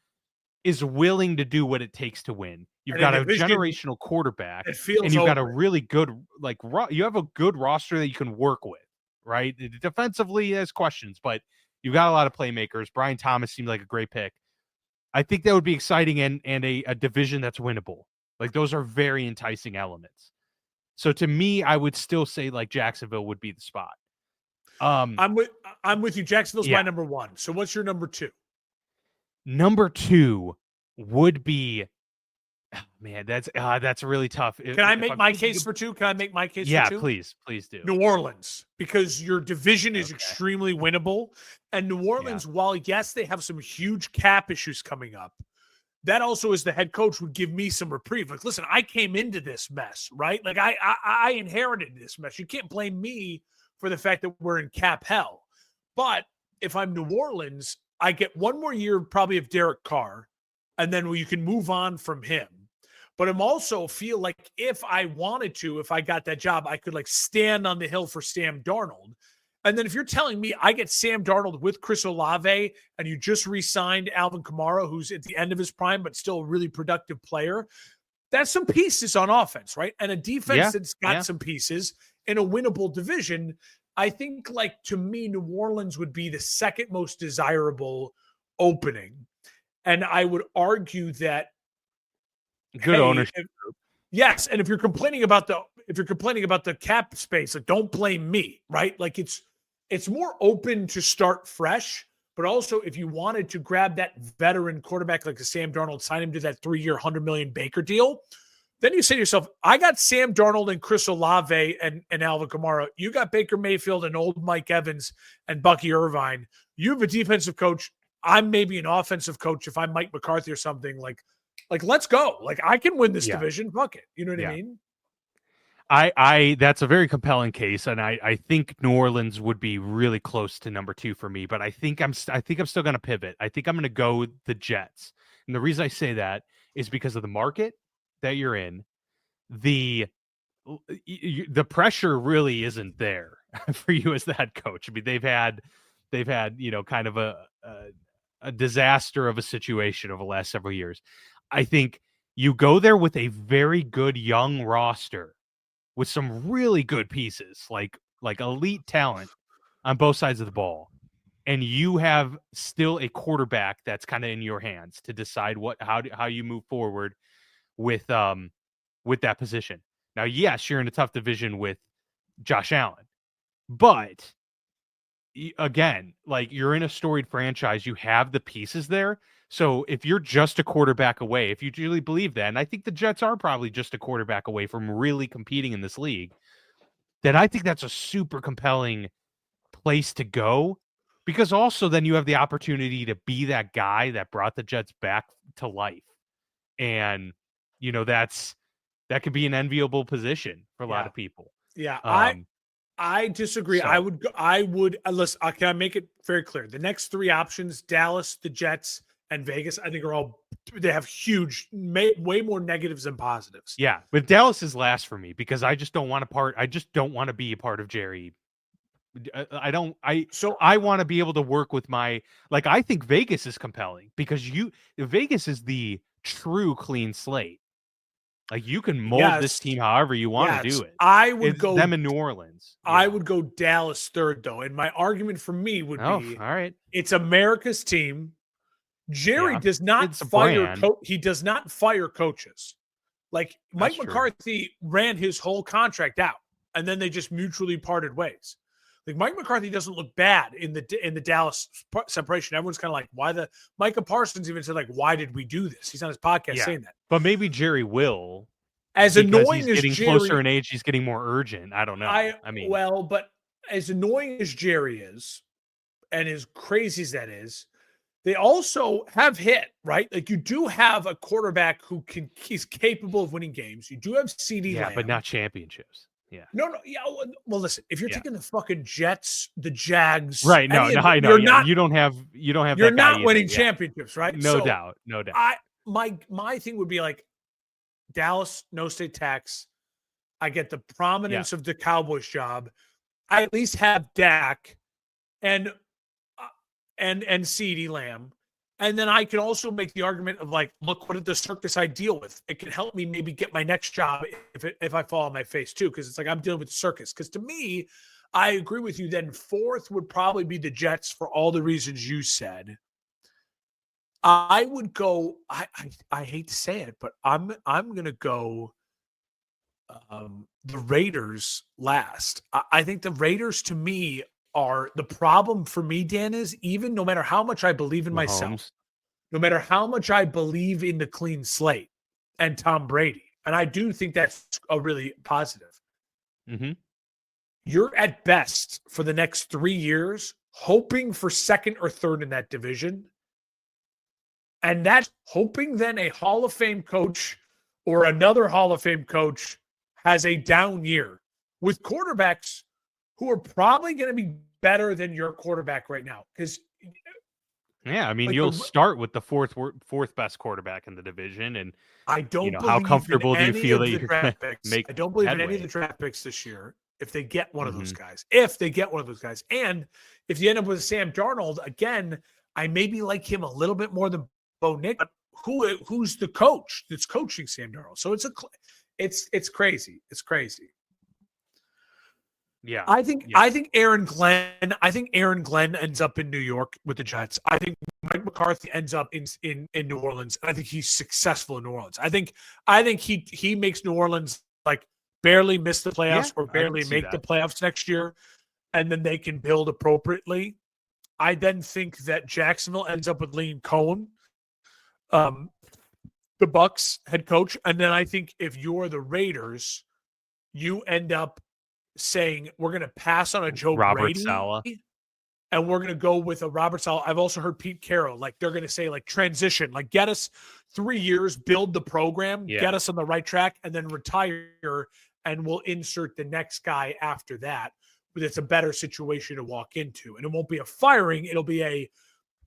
A: is willing to do what it takes to win. You've got a generational quarterback, and you've got a really good you have a good roster that you can work with, right? Defensively, there's questions, but you've got a lot of playmakers. Brian Thomas seemed like a great pick. I think that would be exciting and a division that's winnable. Like those are very enticing elements. So to me, I would still say like Jacksonville would be the spot.
B: I'm with you. Jacksonville's my number 1. So what's your number 2?
A: Number 2 would be Man, that's really tough.
B: Can I
A: If
B: make
A: I'm
B: my
A: thinking
B: case for two? Can I make my case for
A: yeah,
B: two?
A: please do.
B: New Orleans, because your division is
A: Okay.
B: extremely winnable. And New
A: Yeah.
B: Orleans, while yes, they have some huge cap issues coming up, that also as the head coach would give me some reprieve. Like, listen, I came into this mess, right? Like I inherited this mess. You can't blame me for the fact that we're in cap hell. But if I'm New Orleans, I get one more year probably of Derek Carr, and then you can move on from him. But I'm also feel like if I wanted to, if I got that job, I could like stand on the hill for Sam Darnold. And then if you're telling me I get Sam Darnold with Chris Olave and you just re-signed Alvin Kamara, who's at the end of his prime, but still a really productive player, that's some pieces on offense, right? And a defense
A: Yeah.
B: that's got
A: Yeah.
B: some pieces in a winnable division. I think, like, to me, New Orleans would be the second most desirable opening. And I would argue that,
A: Good
B: hey,
A: ownership.
B: yes, and if you're complaining about the cap space, like, don't blame me, right? Like it's more open to start fresh, but also if you wanted to grab that veteran quarterback like a Sam Darnold, sign him to that 3-year, $100 million Baker deal, then you say to yourself, I got Sam Darnold and Chris Olave and Alvin Kamara. You got Baker Mayfield and old Mike Evans and Bucky Irvine. You have a defensive coach. I'm maybe an offensive coach if I'm Mike McCarthy or something. Like, let's go. Like, I can win this
A: Yeah.
B: division. Fuck it. You know what I
A: Yeah.
B: mean?
A: I that's a very compelling case, and I think New Orleans would be really close to number 2 for me, but I think I'm still going to pivot. I think I'm going to go the Jets. And the reason I say that is because of the market that you're in. The the pressure really isn't there for you as the head coach. I mean, they've had, kind of a disaster of a situation over the last several years. I think you go there with a very good young roster with some really good pieces, like elite talent on both sides of the ball, and you have still a quarterback that's kind of in your hands to decide how you move forward with that position. Now, yes, you're in a tough division with Josh Allen, but again, like, you're in a storied franchise, you have the pieces there. So if you're just a quarterback away, if you really believe that, and I think the Jets are probably just a quarterback away from really competing in this league, then I think that's a super compelling place to go, because also then you have the opportunity to be that guy that brought the Jets back to life. And, that could be an enviable position for a lot
B: Yeah.
A: of people.
B: Yeah.
A: Um,
B: I disagree.
A: so
B: I would listen. Can I make it very clear? The next three options: Dallas, the Jets, and Vegas. I think they have huge, way more negatives than positives.
A: yeah, but Dallas is last for me because I just don't want to be a part of Jerry. I don't.
B: So
A: I want to be able to work with I think Vegas is compelling because Vegas is the true clean slate. Like, you can mold this
B: yes,
A: team however you want to
B: yes,
A: do it.
B: I would
A: It's
B: go.
A: them in New Orleans.
B: I would go Dallas third though, and my argument for me would
A: Oh,
B: be
A: all right.
B: it's America's team. Jerry
A: Yeah.
B: does not
A: It's a
B: fire.
A: brand.
B: He does not fire coaches. Like,
A: That's
B: Mike
A: true.
B: McCarthy ran his whole contract out, and then they just mutually parted ways. Like, Mike McCarthy doesn't look bad in the Dallas separation. Everyone's kind of like, why the Micah Parsons even said, like, why did we do this? He's on his podcast
A: Yeah.
B: saying that.
A: But maybe Jerry will,
B: As
A: because
B: annoying
A: he's
B: as
A: getting
B: Jerry,
A: closer in age, he's getting more urgent. I don't know. I mean,
B: but as annoying as Jerry is, and as crazy as that is, they also have hit, right? Like, you do have a quarterback he's capable of winning games. You do have CD
A: yeah,
B: Lamb.
A: but not championships. Yeah.
B: No. Yeah. Well, listen, if you're taking the fucking Jets, the Jags,
A: Right. No, I know.
B: you're
A: Yeah.
B: not,
A: You don't have
B: you're
A: that guy
B: not
A: either.
B: winning
A: Yeah.
B: championships, right?
A: No
B: So
A: doubt. No doubt.
B: my thing would be like, Dallas, no state tax. I get the prominence of the Cowboys job. I at least have Dak and CeeDee Lamb. And then I can also make the argument of, like, look, what did the circus I deal with? It can help me maybe get my next job if I fall on my face too, because it's like I'm dealing with the circus. Because to me, I agree with you. Then fourth would probably be the Jets for all the reasons you said. I would go. I hate to say it, but I'm gonna go. The Raiders last. I think the Raiders, to me, are the problem for me, Dan, is even no matter how much I believe in myself,
A: Mahomes.
B: no matter how much I believe in the clean slate, and Tom Brady. And I do think that's a really positive.
A: Mm-hmm.
B: You're at best for the next 3 years hoping for second or third in that division. And that's hoping then a Hall of Fame coach or another Hall of Fame coach has a down year with quarterbacks who are probably going to be better than your quarterback right now. Because
A: yeah, I mean,
B: like
A: you'll start with the fourth best quarterback in the division, and
B: I don't believe
A: how comfortable do you feel that you're going to make?
B: I don't believe
A: headway.
B: in any of the draft picks this year. If they get one of those
A: Mm-hmm.
B: guys, and if you end up with Sam Darnold again, I maybe like him a little bit more than Bo Nick. But who's the coach that's coaching Sam Darnold? So it's crazy. It's crazy.
A: Yeah,
B: I think Aaron Glenn ends up in New York with the Jets. I think Mike McCarthy ends up in New Orleans. I think he's successful in New Orleans. I think he makes New Orleans like barely miss the playoffs or barely make the playoffs next year, and then they can build appropriately. I then think that Jacksonville ends up with Liam Cohen, the Bucks head coach, and then I think if you're the Raiders, you end up saying we're going to pass on a Joe Brady
A: Saleh.
B: And we're going to go with a Robert Saleh. I've also heard Pete Carroll, like they're going to say like transition, like get us 3 years, build the program, get us on the right track, and then retire, and we'll insert the next guy after that. But it's a better situation to walk into. And it won't be a firing. It'll be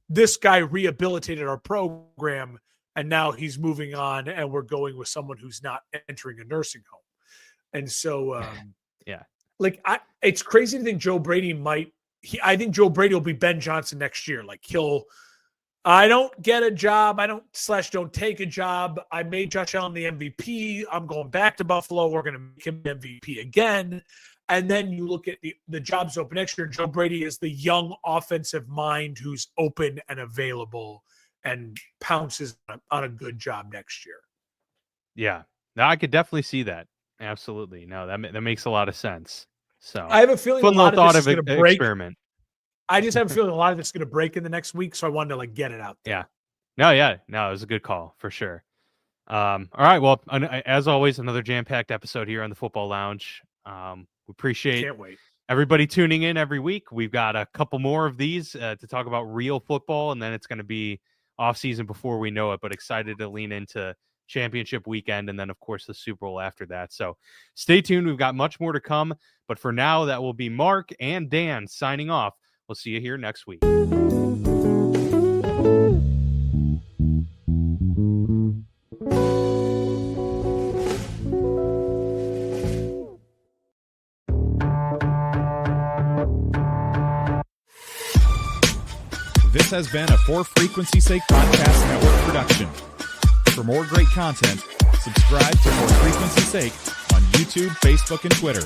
B: this guy rehabilitated our program, and now he's moving on, and we're going with someone who's not entering a nursing home. And so, it's crazy to think Joe Brady I think Joe Brady will be Ben Johnson next year. Like I don't get a job. Don't take a job. I made Josh Allen the MVP. I'm going back to Buffalo. We're going to make him MVP again. And then you look at the jobs open next year. Joe Brady is the young offensive mind who's open and available and pounces on a good job next year.
A: Yeah, no, I could definitely see that. Absolutely. No, that makes a lot of sense. So
B: I have a feeling
A: fun
B: a lot
A: little
B: of this
A: thought
B: is
A: of
B: going to break.
A: Experiment.
B: I just have a feeling a lot of it's going to break in the next week, so I wanted to get it out there.
A: Yeah. No, it was a good call for sure. All right. Well, as always, another jam-packed episode here on the Football Lounge. We appreciate everybody tuning in every week. We've got a couple more of these to talk about real football, and then it's going to be off season before we know it, but excited to lean into championship weekend and then of course the Super Bowl after that. So stay tuned. We've got much more to come, but for now that will be Mark and Dan signing off. We'll see you here next week.
C: This has been a For Frequency's Sake Podcast Network production. For more great content, subscribe to For Frequency's Sake on YouTube, Facebook, and Twitter.